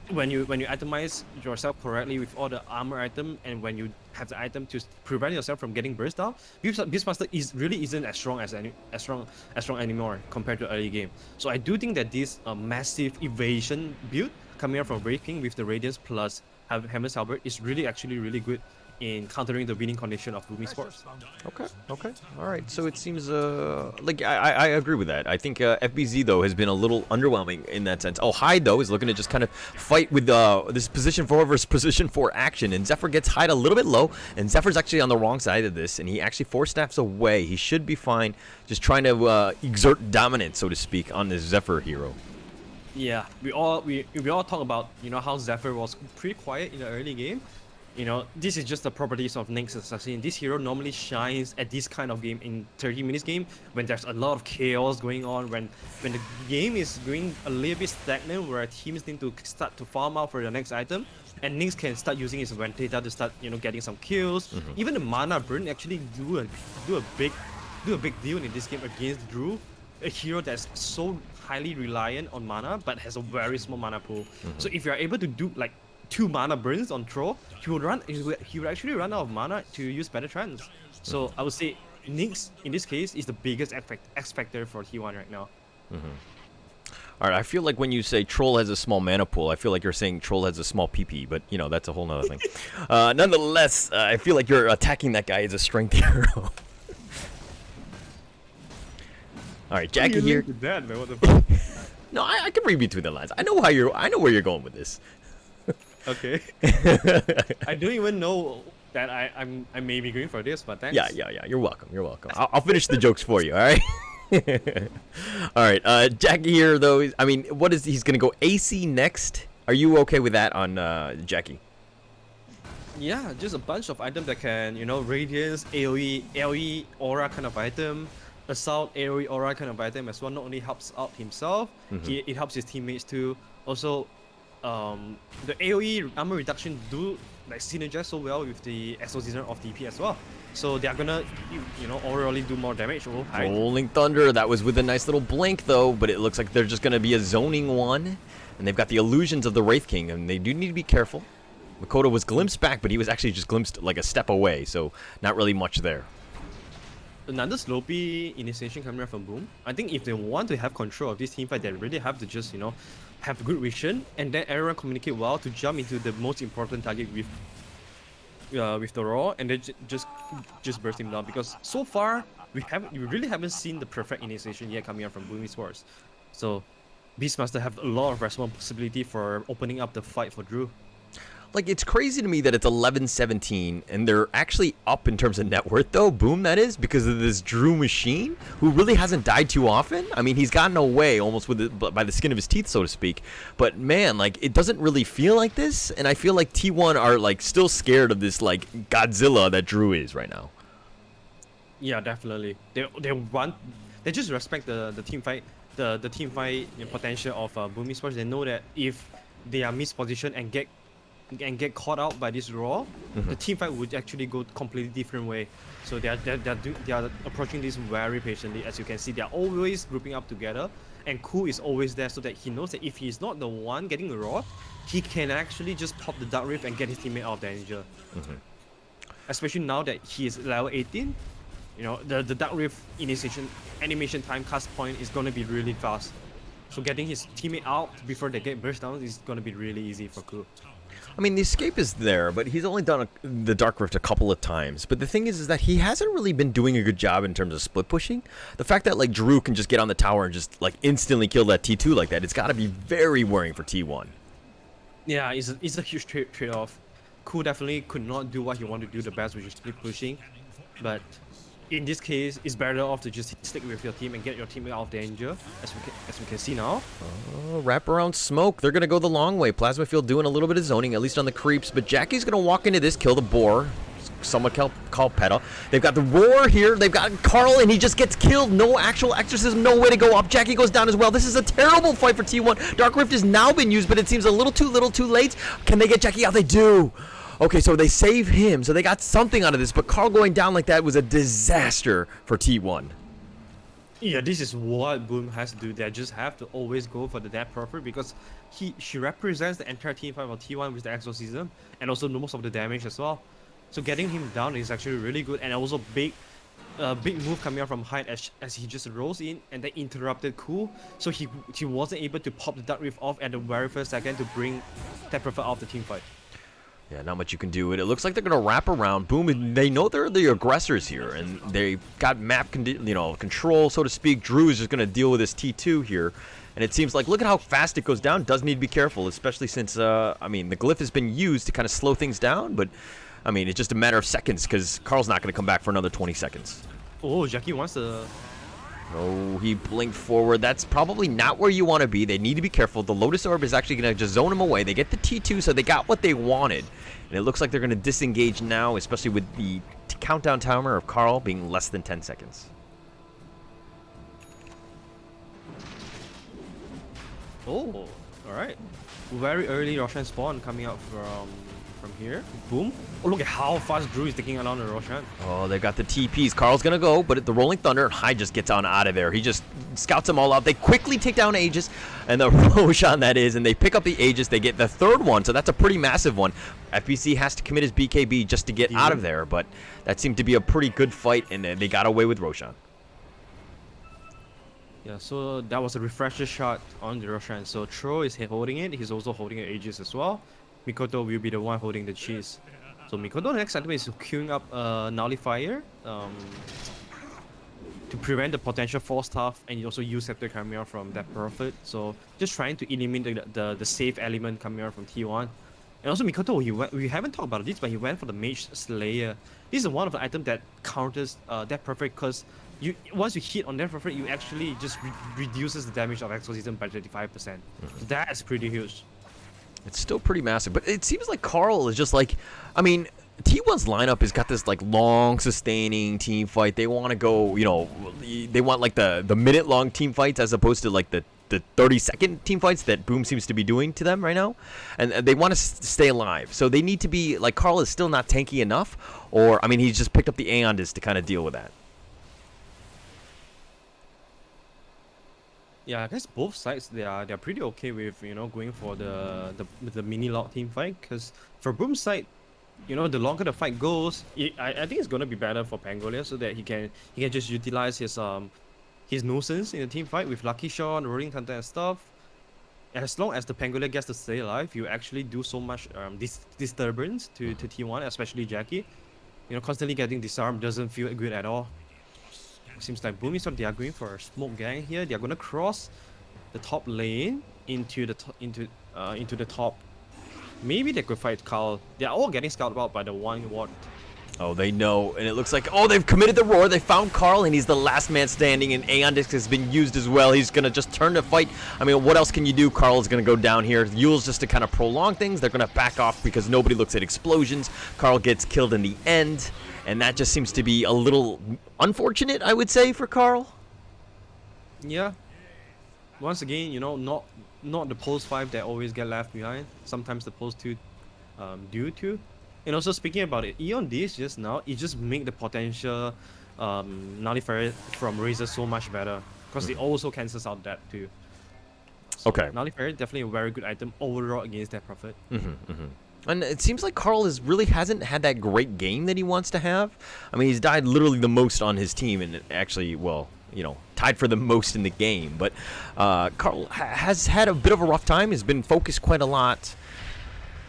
when you itemize yourself correctly with all the armor item, and when you have the item to prevent yourself from getting burst down, Beastmaster isn't as strong anymore compared to early game. So I do think that this massive evasion build coming out from Wraith King with the Radiance plus Hammer's Halberd is actually really good in countering the winning condition of Boom Esports. Okay. All right. So it seems like I agree with that. I think FBZ though has been a little underwhelming in that sense. Oh, Hyde though is looking to just kind of fight with this position 4 versus position 4 action, and Zephyr gets Hyde a little bit low, and Zephyr's actually on the wrong side of this, and he actually 4 snaps away. He should be fine, just trying to exert dominance, so to speak, on this Zephyr hero. Yeah, we all talk about, you know, how Zephyr was pretty quiet in the early game, You know, this is just the properties of Nyx Assassin. This hero normally shines at this kind of game in 30 minutes game when there's a lot of chaos going on, when the game is going a little bit stagnant, where teams need to start to farm out for the next item, and Nyx can start using his Vendetta to start, you know, getting some kills. Even the mana burn actually do a big deal in this game against Drew, a hero that's so highly reliant on mana but has a very small mana pool. So if you're able to do like 2 mana burns on Troll, he would actually run out of mana to use better trends. So I would say Nyx in this case is the biggest X factor for T1 right now. All right, I feel like when you say Troll has a small mana pool, I feel like you're saying Troll has a small PP, but you know, that's a whole nother thing. Nonetheless, I feel like you're attacking that guy as a strength hero. All right, Jackie here. That, man, what the fuck? No, I can read between the lines. I know where you're going with this. Okay. I don't even know that I may be going for this, but thanks. Yeah. You're welcome. I'll finish the jokes for you. All right. All right. Jackie here, though. I mean, he's gonna go AC next? Are you okay with that on Jackie? Yeah, just a bunch of items that can, you know, Radiance, AoE, LE, Aura kind of item, Assault, AoE, Aura kind of item as well. Not only helps out himself, it helps his teammates too. Also, the AoE armor reduction do like synergize so well with the exorcism of DP as well. So they are gonna, you know, orally do more damage. Oh, hi. Rolling Thunder. That was with a nice little blink though, but it looks like they're just gonna be a zoning one, and they've got the illusions of the Wraith King, and they do need to be careful. Makoto was glimpsed back, but he was actually just glimpsed like a step away, so not really much there. Another sloppy initiation coming from Boom. I think if they want to have control of this team fight, they really have to just, you know, have good vision and then everyone communicate well to jump into the most important target with the Raw, and then just burst him down, because so far we really haven't seen the perfect initiation yet coming out from Boom Esports. So Beastmaster have a lot of responsibility for opening up the fight for Drew. Like, it's crazy to me that it's 11-17, and they're actually up in terms of net worth, though, Boom, that is, because of this Drew machine, who really hasn't died too often. I mean, he's gotten away almost by the skin of his teeth, so to speak. But, man, like, it doesn't really feel like this, and I feel like T1 are, like, still scared of this, like, Godzilla that Drew is right now. Yeah, definitely. They just respect the team fight, the team fight, you know, potential of Boom Esports. They know that if they are mispositioned and get caught out by this Raw, the team fight would actually go completely different way. So they are approaching this very patiently. As you can see, they are always grouping up together, and Ku is always there so that he knows that if he's not the one getting the Raw, he can actually just pop the Dark Rift and get his teammate out of danger. Especially now that he is level 18, you know, the Dark Rift initiation animation time cast point is gonna be really fast. So getting his teammate out before they get burst down is gonna be really easy for Ku. I mean, the escape is there, but he's only done the Dark Rift a couple of times. But the thing is that he hasn't really been doing a good job in terms of split pushing. The fact that, like, Drew can just get on the tower and just, like, instantly kill that T2 like that, it's got to be very worrying for T1. Yeah, it's a huge trade-off. Ku definitely could not do what he wanted to do the best, which is split pushing. But in this case, it's better off to just stick with your team and get your teammate out of danger, as we can see now. Oh, wrap around smoke. They're going to go the long way. Plasma Field doing a little bit of zoning, at least on the creeps. But Jackie's going to walk into this, kill the boar. Someone called Peta. They've got the roar here. They've got Carl, and he just gets killed. No actual exorcism, no way to go up. Jackie goes down as well. This is a terrible fight for T1. Dark Rift has now been used, but it seems a little too late. Can they get Jackie out? They do. Okay, so they save him, so they got something out of this, but Carl going down like that was a disaster for T1. Yeah, this is what Boom has to do. They just have to always go for the death prophet, because she represents the entire team fight of T1 with the exorcism, and also most of the damage as well. So getting him down is actually really good, and also big move coming out from Hyde as he just rolls in and then interrupted Ku, so he wasn't able to pop the Dark Rift off at the very first second to bring death prophet out of the team fight. Yeah, not much you can do. It looks like they're going to wrap around Boom, and they know they're the aggressors here, and they got map control, so to speak. Drew is just going to deal with this T2 here, and it seems like, look at how fast it goes down. Does need to be careful, especially since, I mean, the glyph has been used to kind of slow things down, but, I mean, it's just a matter of seconds, because Carl's not going to come back for another 20 seconds. Oh, Jackie wants to Oh, he blinked forward. That's probably not where you want to be. They need to be careful. The Lotus Orb is actually going to just zone him away. They get the T2, so they got what they wanted. And it looks like they're going to disengage now, especially with the countdown timer of Carl being less than 10 seconds. Oh, alright. Very early Roshan spawn coming out from here. Boom. Oh, look at how fast Drew is taking along the Roshan. Oh, they got the TPs. Carl's going to go, but the Rolling Thunder, and Hyde just gets on out of there. He just scouts them all out. They quickly take down Aegis, and the Roshan that is, and they pick up the Aegis. They get the third one, so that's a pretty massive one. FBC has to commit his BKB just to get out of there, but that seemed to be a pretty good fight, and they got away with Roshan. Yeah, so that was a refresher shot on the Roshan. So Tro is holding it. He's also holding an Aegis as well. Mikoto will be the one holding the cheese. So Mikoto next item is queuing up a Nullifier to prevent the potential false staff, and he also use Scepter coming out from that Prophet. So just trying to eliminate the safe element coming out from T1. And also Mikoto, we haven't talked about this, but he went for the Mage Slayer. This is one of the items that counters that Prophet, because once you hit on that Prophet, you actually just reduces the damage of Exorcism by 35%. So that's pretty huge. It's still pretty massive, but it seems like Carl is just like, I mean, T1's lineup has got this like long sustaining team fight. They want to go, you know, they want like the minute long team fights as opposed to like the 30-second team fights that Boom seems to be doing to them right now. And they want to stay alive. So they need to be, like, Carl is still not tanky enough, or, I mean, he's just picked up the Aeondis to kind of deal with that. Yeah, I guess both sides they're pretty okay with, you know, going for the mini log team fight, because for Boom's side, you know, the longer the fight goes, I think it's gonna be better for Pangolier, so that he can just utilize his nuisance in the team fight with Lucky Shot, Rolling Thunder and stuff. As long as the Pangolier gets to stay alive, you actually do so much disturbance to T1, especially Jackie. You know, constantly getting disarmed doesn't feel good at all. Seems like Boom Esports, they are going for a smoke gang here. They are gonna cross the top lane into the top. Maybe they could fight Carl. They are all getting scouted out by the one ward. Oh, they know, and it looks like, oh, they've committed the roar. They found Carl, and he's the last man standing, and Aeondis has been used as well. He's going to just turn the fight. I mean, what else can you do? Carl is going to go down here. Yule's just to kind of prolong things. They're going to back off because nobody looks at explosions. Carl gets killed in the end, and that just seems to be a little unfortunate, I would say, for Carl. Yeah. Once again, you know, not the post 5 that always get left behind. Sometimes the post 2 do too. And also speaking about it, Aeondis just now, it just make the potential Nullifier from Razor so much better, because it also cancels out that too. So Okay. Nullifier definitely a very good item overall against that Prophet. And it seems like Carl really hasn't had that great game that he wants to have. I mean, he's died literally the most on his team, and actually, well, you know, tied for the most in the game. But Carl has had a bit of a rough time. He's been focused quite a lot.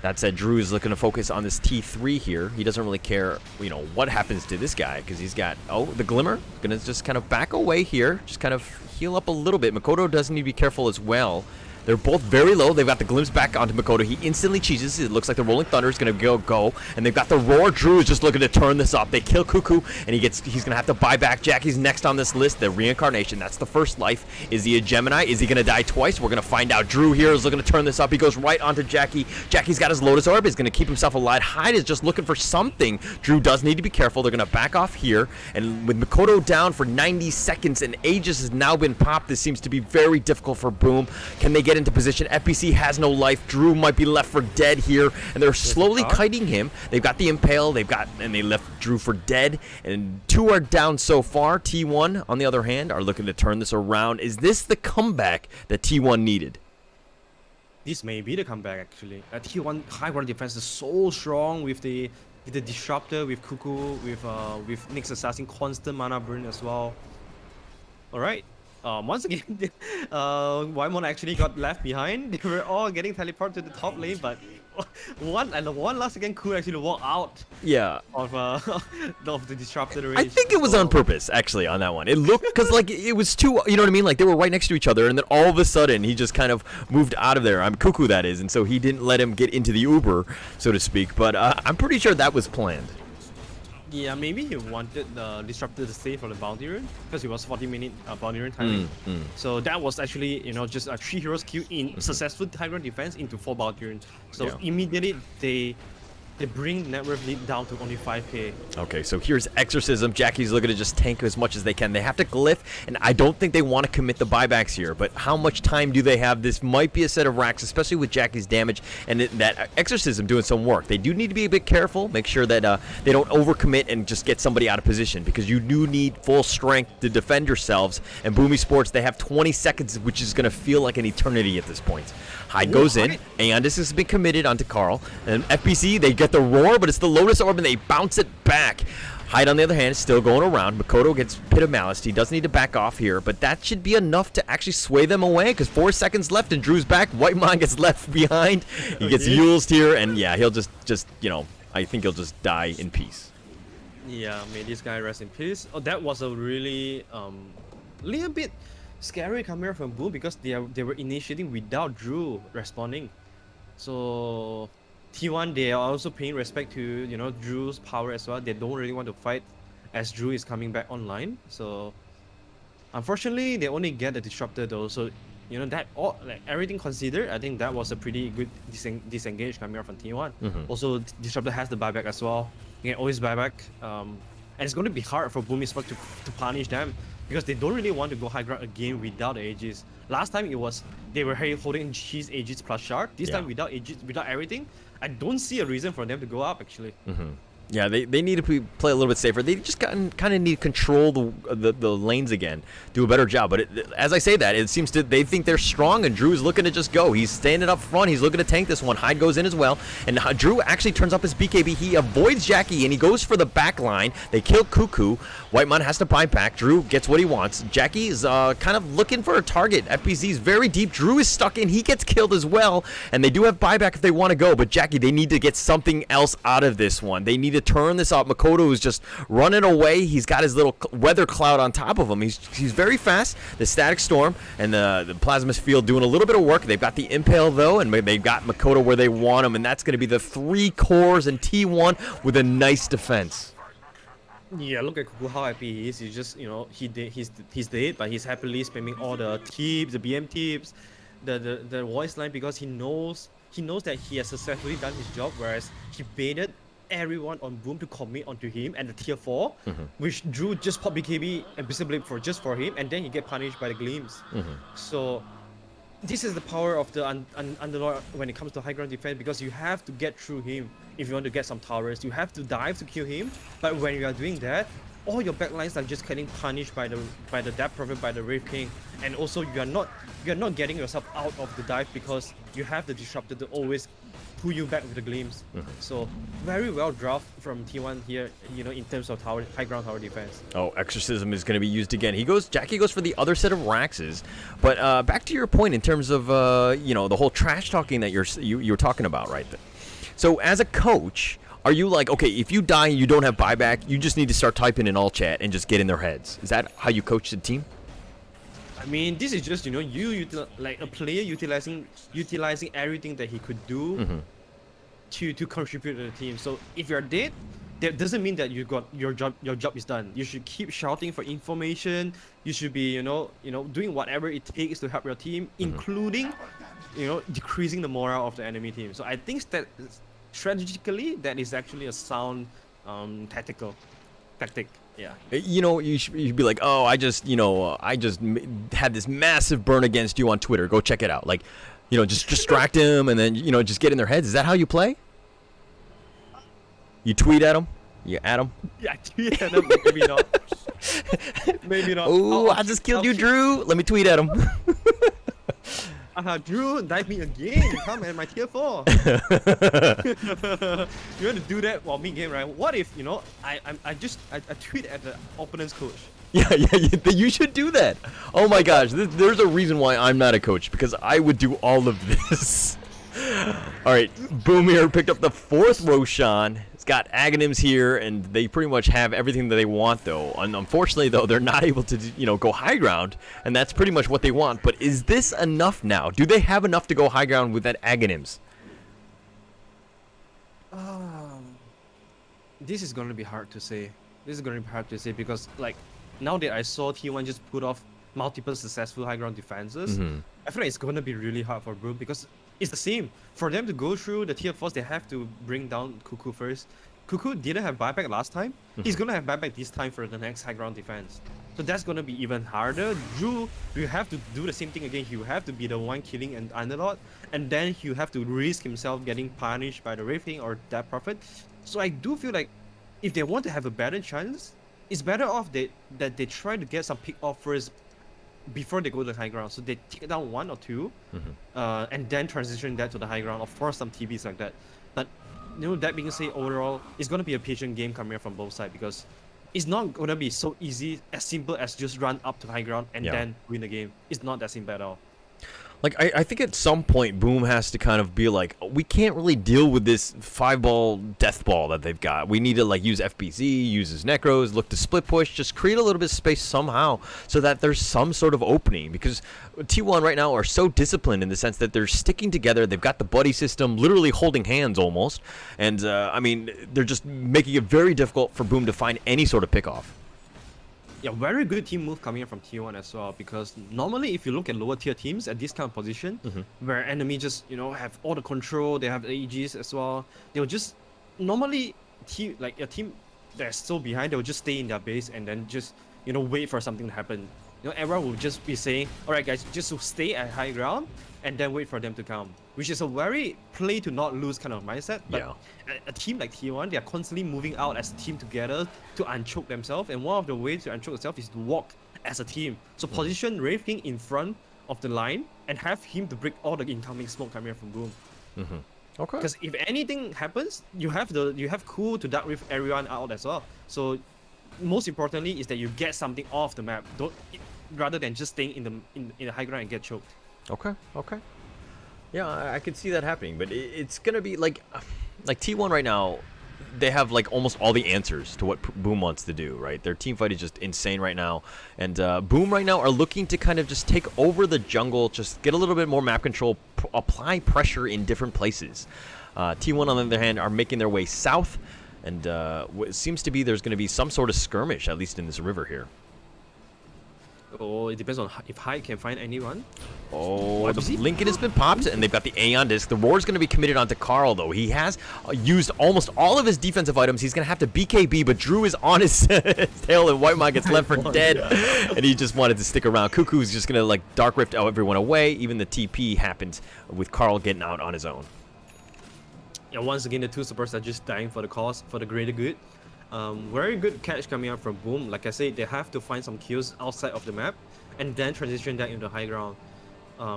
That said, Drew is looking to focus on this T3 here. He doesn't really care, you know, what happens to this guy, because he's got, oh, the Glimmer. Gonna just kind of back away here. Just kind of heal up a little bit. Mikoto does need to be careful as well. They're both very low. They've got the glimpse back onto Mikoto. He instantly cheeses. It looks like the Rolling Thunder is going to go. And they've got the Roar. Drew is just looking to turn this up. They kill Cuckoo, and he's going to have to buy back. Jackie's next on this list. The Reincarnation. That's the first life. Is he a Gemini? Is he going to die twice? We're going to find out. Drew here is looking to turn this up. He goes right onto Jackie. Jackie's got his Lotus Orb. He's going to keep himself alive. Hyde is just looking for something. Drew does need to be careful. They're going to back off here. And with Mikoto down for 90 seconds and Aegis has now been popped, this seems to be very difficult for Boom. Can they get into position? FBC has no life. Drew might be left for dead here, and they're slowly kiting him. They've got the Impale, and they left Drew for dead, and 2 are down so far. T1, on the other hand, are looking to turn this around. Is this the comeback that T1 needed? This may be the comeback, actually. T1 high water defense is so strong with the Disruptor, with Cuckoo, with Nyx Assassin, constant mana burn as well. Alright. Once again, Waimon actually got left behind. They were all getting teleported to the top lane, but one last again could actually walk out. Yeah. Of the Disruptor range. I think it was on purpose, actually, on that one. It looked, because like it was too, you know what I mean? Like they were right next to each other, and then all of a sudden he just kind of moved out of there. I'm Cuckoo, that is, and so he didn't let him get into the Uber, so to speak. But I'm pretty sure that was planned. Yeah, maybe he wanted the Disruptor to stay for the bounty run because it was 40-minute bounty run timing. So that was actually, just a 3 heroes queue in successful high ground defense into 4 bounty runs. So Yeah. immediately they bring net worth lead down to only 5k. Okay, so here's Exorcism. Jackie's looking to just tank as much as they can. They have to glyph, and I don't think they want to commit the buybacks here, but how much time do they have? This might be a set of racks, especially with Jackie's damage and that Exorcism doing some work. They do need to be a bit careful, make sure that they don't overcommit and just get somebody out of position, because you do need full strength to defend yourselves, and Boom Esports, they have 20 seconds, which is going to feel like an eternity at this point. Hyde goes in, and this has been committed onto Carl, and FPC, they get the roar, but it's the Lotus Orb, and they bounce it back. Hyde, on the other hand, is still going around. Makoto gets Pit of Malice. He does need to back off here, but that should be enough to actually sway them away, because 4 seconds left, and Drew's back. Whitemon gets left behind. He gets used here, and yeah, he'll just I think he'll just die in peace. Yeah, may this guy rest in peace. Oh, that was a really little bit scary camera from Boom, because they were initiating without Drew responding. So T1, they are also paying respect to Drew's power as well. They don't really want to fight as Drew is coming back online. So unfortunately, they only get the Disruptor though. So that all, like, everything considered, I think that was a pretty good disengage coming out from T1. Also, Disruptor has the buyback as well. You can always buy back, and it's going to be hard for Boom Esports to punish them, because they don't really want to go high ground again without the Aegis. Last time it was they were holding his Aegis plus shard. This time without Aegis, without everything, I don't see a reason for them to go up actually. Yeah, they need to play a little bit safer. They just kind of need to control the lanes again, do a better job. But as I say that, it seems they think they're strong, and Drew's looking to just go. He's standing up front. He's looking to tank this one. Hyde goes in as well, and Drew actually turns up his BKB. He avoids Jackie, and he goes for the back line. They kill Cuckoo. Whitemon has to buy back. Drew gets what he wants. Jackie is kind of looking for a target. FPZ's very deep. Drew is stuck in. He gets killed as well, and they do have buyback if they want to go. But Jackie, they need to get something else out of this one. They need to turn this up. Makoto is just running away. He's got his little weather cloud on top of him. He's very fast. The Static Storm and the Plasmus Field doing a little bit of work. They've got the Impale though, and they've got Makoto where they want him, and that's going to be the 3 cores and T1 with a nice defense. Yeah, look at Cuckoo, how happy he is. He's just, he's dead, but he's happily spamming all the tips, the BM tips, the voice line, because he knows that he has successfully done his job, whereas he baited everyone on Boom to commit onto him and the tier 4, which Drew just pop BKB and Bishop Blade for him, and then he get punished by the Gleams. So this is the power of the Underlord when it comes to high ground defense, because you have to get through him if you want to get some towers. You have to dive to kill him, but when you are doing that, all your backlines are just getting punished by the Depth Prophet, by the Wraith King, and also you're not getting yourself out of the dive, because you have the Disruptor to always pull you back with the Gleams. So very well draft from T1 here, in terms of high ground tower defense. Oh, Exorcism is going to be used again. Jackie goes for the other set of Raxes. But back to your point in terms of the whole trash talking that you were talking about, right? So as a coach, are you like, okay, if you die and you don't have buyback, you just need to start typing in all chat and just get in their heads? Is that how you coach the team? I mean, this is just like a player utilizing everything that he could do to contribute to the team. So if you're dead, that doesn't mean that your job is done. You should keep shouting for information. You should be doing whatever it takes to help your team, including decreasing the morale of the enemy team. So I think that strategically that is actually a sound tactic. Yeah. You should be like, oh, I just had this massive burn against you on Twitter. Go check it out. Like, just distract him and then, just get in their heads. Is that how you play? You tweet at them? You at them? Yeah, I tweet at them. Maybe not. Maybe not. Oh, I just killed you, Drew. Let me tweet at him. Drew, dive me again. Come at my tier 4. You want to do that while mid-game, right? What if, I tweet at the opponent's coach. Yeah, you should do that. Oh my gosh, there's a reason why I'm not a coach, because I would do all of this. All right, Boom here picked up the 4th Roshan. It's got Aghanims here, and they pretty much have everything that they want, though. And unfortunately, though, they're not able to, go high ground, and that's pretty much what they want. But is this enough now? Do they have enough to go high ground with that Aghanims? This is gonna be hard to say. This is gonna be hard to say because like now that I saw T1 just put off multiple successful high ground defenses, I feel like it's gonna be really hard for Broom because it's the same. For them to go through the tier 4s, they have to bring down Cuckoo first. Cuckoo didn't have buyback last time. He's gonna have buyback this time for the next high ground defense. So that's gonna be even harder. Drew, you have to do the same thing again. You have to be the one killing an Underlord, and then you have to risk himself getting punished by the Wraith or that Prophet. So I do feel like if they want to have a better chance, it's better off that they try to get some pick off first before they go to the high ground. So they take down one or two, and then transition that to the high ground, or force some TBs like that. But that being said, overall, it's gonna be a patient game coming from both sides because it's not gonna be so easy, as simple as just run up to high ground and then win the game. It's not that simple at all. Like, I think at some point, Boom has to kind of be like, we can't really deal with this 5-ball death ball that they've got. We need to, like, use FBZ, use his Necros, look to split push, just create a little bit of space somehow so that there's some sort of opening. Because T1 right now are so disciplined in the sense that they're sticking together. They've got the buddy system, literally holding hands almost. And, I mean, they're just making it very difficult for Boom to find any sort of pickoff. Yeah, very good team move coming in from T1 as well, because normally if you look at lower tier teams at this kind of position, where enemy just, have all the control, they have the AGs as well, they'll just, normally, a team that's so behind, they'll just stay in their base and then just, wait for something to happen. Everyone will just be saying, alright guys, just to stay at high ground and then wait for them to come. Which is a very play to not lose kind of mindset. But a team like T1, they are constantly moving out as a team together to unchoke themselves. And one of the ways to unchoke yourself is to walk as a team. So position Wraith King in front of the line and have him to break all the incoming smoke coming from Boom. Okay. Because if anything happens, you have Cool to dark rift everyone out as well. So most importantly is that you get something off the map, rather than just staying in the high ground and get choked. Okay. Yeah, I could see that happening, but it's gonna be like T1 right now. They have like almost all the answers to what Boom wants to do, right? Their team fight is just insane right now, and Boom right now are looking to kind of just take over the jungle, just get a little bit more map control, apply pressure in different places. T1 on the other hand are making their way south, and it seems to be there's going to be some sort of skirmish, at least in this river here. Oh, it depends on if Hyde can find anyone. Oh, the Lincoln has been popped, and they've got the Aeon Disc. The Roar's going to be committed onto Carl, though. He has used almost all of his defensive items. He's going to have to BKB, but Drew is on his tail, and White Mog gets left for dead, and he just wanted to stick around. Cuckoo's just going to, like, Dark Rift everyone away. Even the TP happened with Carl getting out on his own. Yeah, once again, the two supports are just dying for the cause, for the greater good. Very good catch coming out from Boom. Like I said, they have to find some kills outside of the map and then transition that into high ground.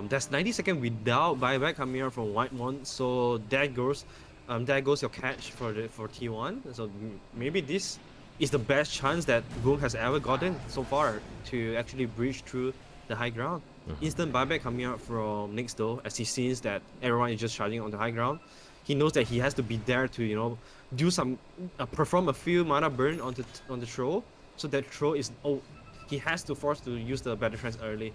That's 90 seconds without buyback coming out from White Mon, so that goes your catch for T1. So maybe this is the best chance that Boom has ever gotten so far to actually breach through the high ground. Instant buyback coming out from Nyx though, as he sees that everyone is just charging on the high ground. He knows that he has to be there to do some perform a few mana burn on the troll, so that troll is he has to force to use the battle trance early.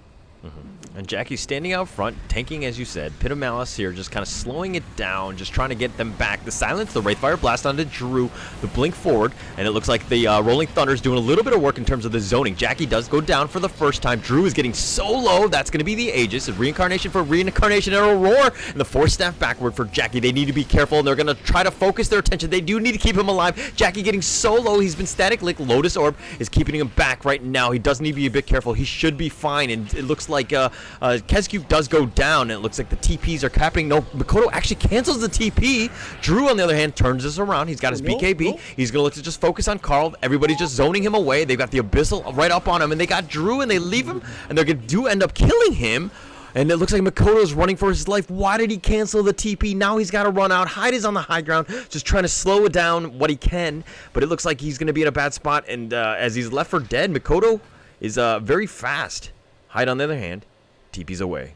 And Jackie's standing out front, tanking as you said. Pit of Malice here, just kind of slowing it down, just trying to get them back. The silence, the Wraithfire Blast onto Drew, the blink forward, and it looks like the Rolling Thunder's doing a little bit of work in terms of the zoning. Jackie does go down for the first time. Drew is getting so low, that's going to be the Aegis. A Reincarnation for Reincarnation and a Roar, and the Force Staff backward for Jackie. They need to be careful, and they're going to try to focus their attention. They do need to keep him alive. Jackie getting so low, he's been static lick. Lotus Orb is keeping him back right now. He does need to be a bit careful. He should be fine, and it looks like Kezcube does go down, and it looks like the TPs are happening. No, Makoto actually cancels the TP. Drew, on the other hand, turns this around. He's got his BKB. He's going to look to just focus on Carl. Everybody's just zoning him away. They've got the Abyssal right up on him, and they got Drew, and they leave him, and they're going to end up killing him. And it looks like Makoto's running for his life. Why did he cancel the TP? Now he's got to run out. Hyde is on the high ground, just trying to slow it down what he can. But it looks like he's going to be in a bad spot. And as he's left for dead, Makoto is very fast. Hyde, on the other hand, TP's away.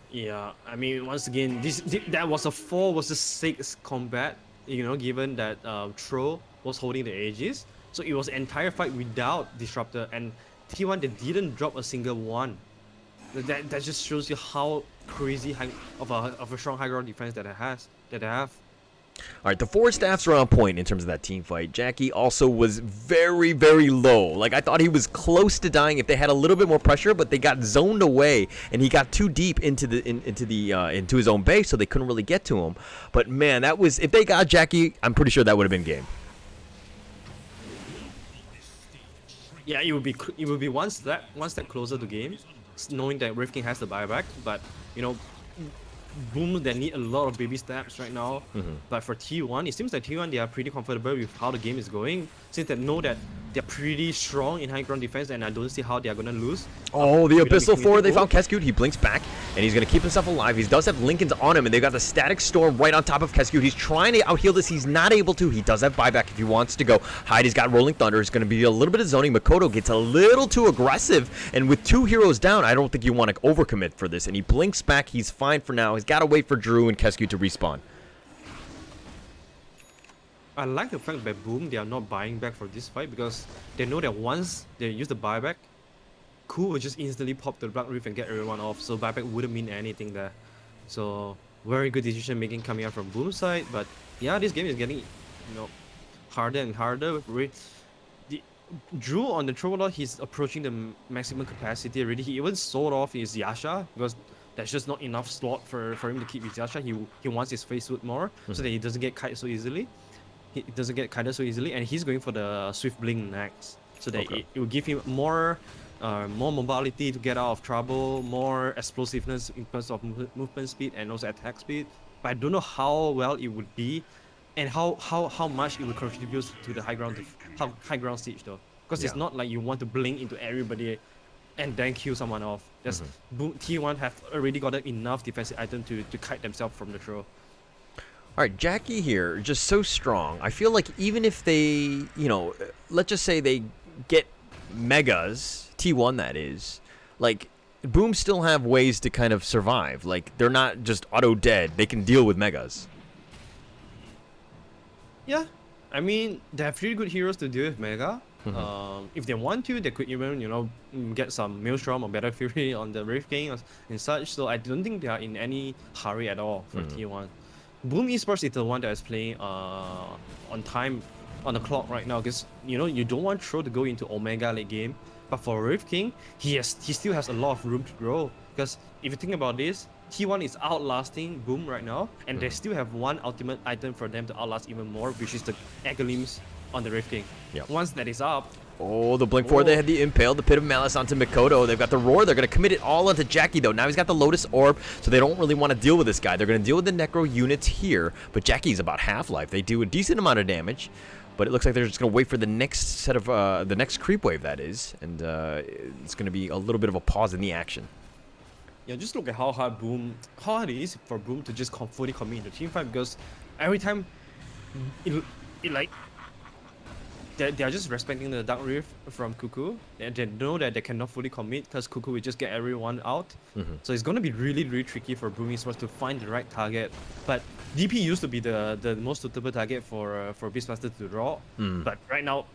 Yeah, I mean, once again, that was a 4 versus 6 combat, given that Troll was holding the Aegis. So it was an entire fight without Disruptor, and T1, they didn't drop a single one. That just shows you how crazy of a strong high ground defense that they have. All right, the 4 staffs are on point in terms of that team fight. Jackie also was very, very low. Like, I thought he was close to dying if they had a little bit more pressure, but they got zoned away, and he got too deep into his own base, so they couldn't really get to him. But man, that was, if they got Jackie, I'm pretty sure that would have been game. Yeah, it would be one step closer to game, knowing that Wraith King has the buyback. But you know, Boom, they need a lot of baby steps right now. But for T1, it seems like T1 they are pretty comfortable with how the game is going, since they know that they're pretty strong in high ground defense, and I don't see how they are gonna lose. Oh, the Abyssal 4, they found Keskut. He blinks back, and he's going to keep himself alive. He does have Lincolns on him, and they've got the Static Storm right on top of Keskut. He's trying to out-heal this. He's not able to. He does have buyback if he wants to go. Heidi's got Rolling Thunder. It's going to be a little bit of zoning. Makoto gets a little too aggressive, and with 2 heroes down, I don't think you want to overcommit for this. And he blinks back. He's fine for now. He's got to wait for Drew and Keskut to respawn. I like the fact that Boom, they are not buying back for this fight, because they know that once they use the buyback, Ku will just instantly pop the Black Reef and get everyone off, so buyback wouldn't mean anything there. So very good decision making coming out from Boom's side, but yeah, this game is getting, you know, harder and harder. Drew on the Trollord, he's approaching the maximum capacity already. He even sold off his Yasha, because there's just not enough slot for him to keep his Yasha. He wants his face suit more, so that he doesn't get kite so easily. He doesn't get kited so easily, and he's going for the Swift Blink next, so that it will give him more mobility to get out of trouble, more explosiveness in terms of movement speed and also attack speed. But I don't know how well it would be, and how much it would contribute to the high ground siege though, because it's not like you want to blink into everybody and then kill someone off. That's T1 have already gotten enough defensive item to kite themselves from the throw. All right, Jackie here, just so strong. I feel like even if they, you know, let's just say they get megas, T1 that is, like, Boom still have ways to kind of survive. Like, they're not just auto dead. They can deal with megas. Yeah, I mean, they have pretty good heroes to deal with mega. If they want to, they could even, you know, get some Maelstrom or Battle Fury on the Wraith King and such. So I don't think they are in any hurry at all for T1. Boom Esports is the one that is playing on time, on the clock right now, because you know you don't want Tro to go into Omega late game. But for Wraith King, he still has a lot of room to grow, because if you think about this, T1 is outlasting Boom right now, and they still have one ultimate item for them to outlast even more, which is the Eggelims on the Wraith King. Once that is up. Oh, the Blink 4, they had the Impale, the Pit of Malice onto Makoto. They've got the Roar. They're going to commit it all onto Jackie, though. Now he's got the Lotus Orb, so they don't really want to deal with this guy. They're going to deal with the Necro units here, but Jackie's about half-life. They do a decent amount of damage, but it looks like they're just going to wait for the next set of, the next creep wave, that is, and it's going to be a little bit of a pause in the action. Yeah, just look at how hard it is for Boom to just fully commit into team fight, because every time it like they are just respecting the Dark Reef from Cuckoo. They know that they cannot fully commit because Cuckoo will just get everyone out. So it's gonna be really, really tricky for Boom Esports to find the right target. But DP used to be the most suitable target for Beastmaster to draw. But right now,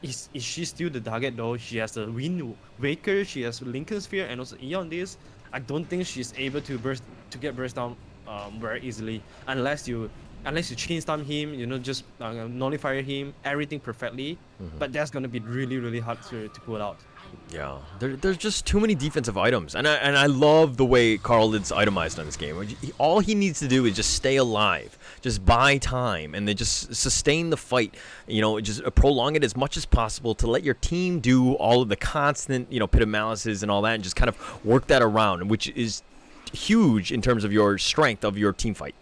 is she still the target though? She has the Wind Waker, she has Lincoln Sphere, and also Eon Disc. I don't think she's able to get burst down very easily unless you chain stun him, you know, just nullify him, everything perfectly. But that's gonna be really, really hard to pull out. Yeah, there's just too many defensive items, and I love the way Carl is itemized on this game. All he needs to do is just stay alive, just buy time, and then just sustain the fight. You know, just prolong it as much as possible to let your team do all of the constant, you know, Pit of Malices and all that, and just kind of work that around, which is huge in terms of your strength of your team fight.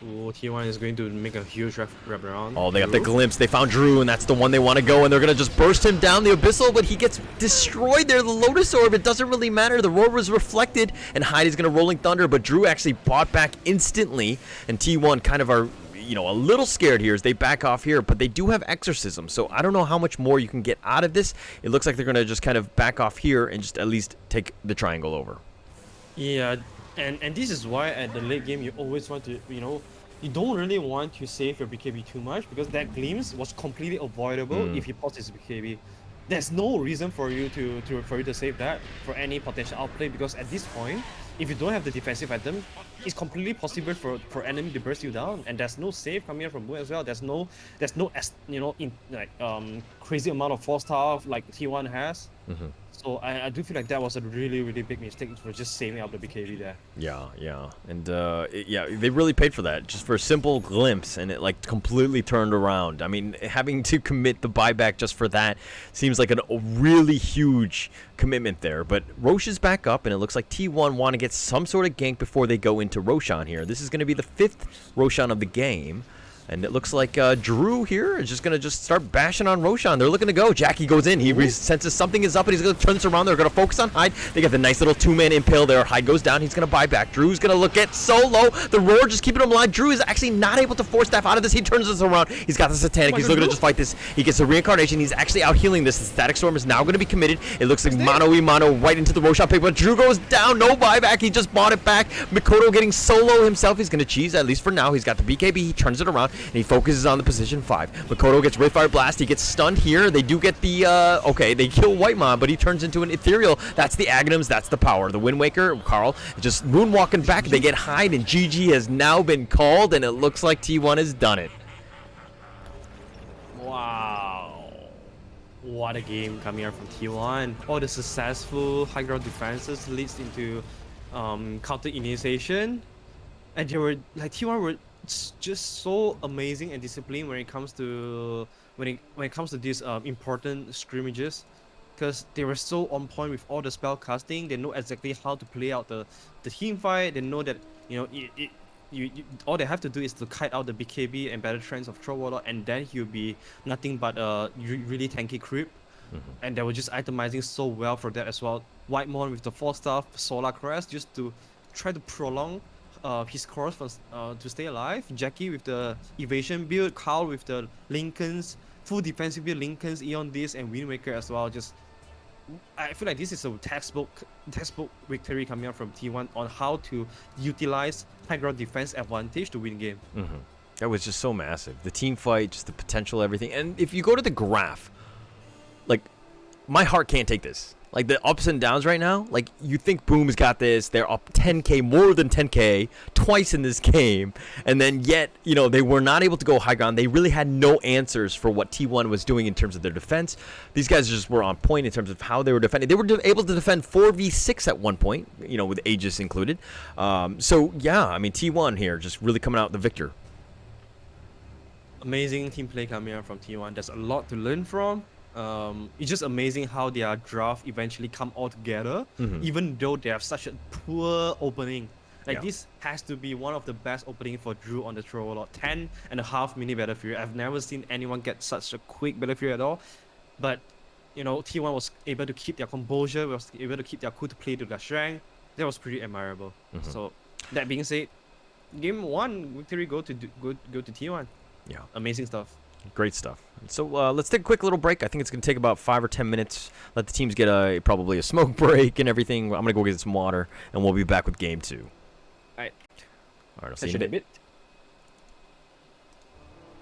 Oh, T1 is going to make a huge wrap around. Oh, they got the glimpse. They found Drew, and that's the one they want to go, and they're going to just burst him down the Abyssal, but he gets destroyed there. The Lotus Orb, it doesn't really matter. The Roar was reflected, and Heidi's going to Rolling Thunder, but Drew actually bought back instantly, and T1 kind of are, you know, a little scared here as they back off here, but they do have Exorcism, so I don't know how much more you can get out of this. It looks like they're going to just kind of back off here and just at least take the triangle over. Yeah, and this is why at the late game you always want to, you know, you don't really want to save your BKB too much, because that glimpse was completely avoidable if he pops his BKB. There's no reason for you to save that for any potential outplay, because at this point if you don't have the defensive item, it's completely possible for enemy to burst you down, and there's no save coming out from Boom as well. There's no crazy amount of 4-star like T1 has. So I do feel like that was a really big mistake for just saving up the BKB there. Yeah, and yeah, they really paid for that just for a simple glimpse, and it like completely turned around. I mean, having to commit the buyback just for that seems like a really huge commitment there. But Roche is back up, and it looks like T1 want to get some sort of gank before they go into Roshan here. This is going to be the 5th Roshan of the game. And it looks like Drew here is just going to start bashing on Roshan. They're looking to go. Jackie goes in. He senses something is up, and he's going to turn this around. They're going to focus on Hyde. They got the nice little 2-man impale there. Hyde goes down. He's going to buy back. Drew's going to look at Solo. The roar just keeping him alive. Drew is actually not able to force staff out of this. He turns this around. He's got the Satanic. He's looking to just fight this. He gets the reincarnation. He's actually out healing this. The Static Storm is now going to be committed. It looks like mano right into the Roshan pick, but Drew goes down. No buyback. He just bought it back. Mikoto getting Solo himself. He's going to cheese, at least for now. He's got the BKB. He turns it around, and he focuses on the position 5. Makoto gets Wraith Fire Blast. He gets stunned here. They do get the okay, they kill Whitemon, but he turns into an ethereal. That's the Aghanims. That's the power. The Wind Waker, Carl, just moonwalking back. They get Hyde, and GG has now been called, and it looks like T1 has done it. Wow, what a game coming out from T1. All the successful high ground defenses leads into counter initiation, and they were like T1 were just so amazing and disciplined when it comes to these important scrimmages, because they were so on point with all the spell casting. They know exactly how to play out the team fight. They know that all they have to do is to kite out the BKB and battle trends of Warlord, and then he'll be nothing but a really tanky creep. And they were just itemizing so well for that as well. Whitemon with the 4-star Solar Crest just to try to prolong his course to stay alive. Jackie with the evasion build, Carl with the Lincolns, full defensive build, Lincolns, Eon Disc, and Wind Waker as well. I feel like this is a textbook victory coming out from T1 on how to utilize high ground defense advantage to win game. That was just so massive. The team fight, just the potential, everything. And if you go to the graph, like, my heart can't take this. Like, the ups and downs right now, like, you think Boom's got this. They're up 10k, more than 10k, twice in this game. And then yet, they were not able to go high ground. They really had no answers for what T1 was doing in terms of their defense. These guys just were on point in terms of how they were defending. They were able to defend 4v6 at one point, with Aegis included. So, yeah, I mean, T1 here just really coming out the victor. Amazing team play coming out from T1. There's a lot to learn from. It's just amazing how their draft eventually come all together, even though they have such a poor opening. Like, this has to be one of the best opening for Drew on the Warlord. 10.5 minute battlefield. I've never seen anyone get such a quick battlefield at all. But T1 was able to keep their composure, was able to keep their cool to play to their strength. That was pretty admirable. So that being said, game 1 victory go to T1. Yeah, amazing stuff. Great stuff. So let's take a quick little break. I think it's going to take about 5 or 10 minutes. Let the teams get probably a smoke break and everything. I'm going to go get some water, and we'll be back with game 2. All right. I'll see you in a bit.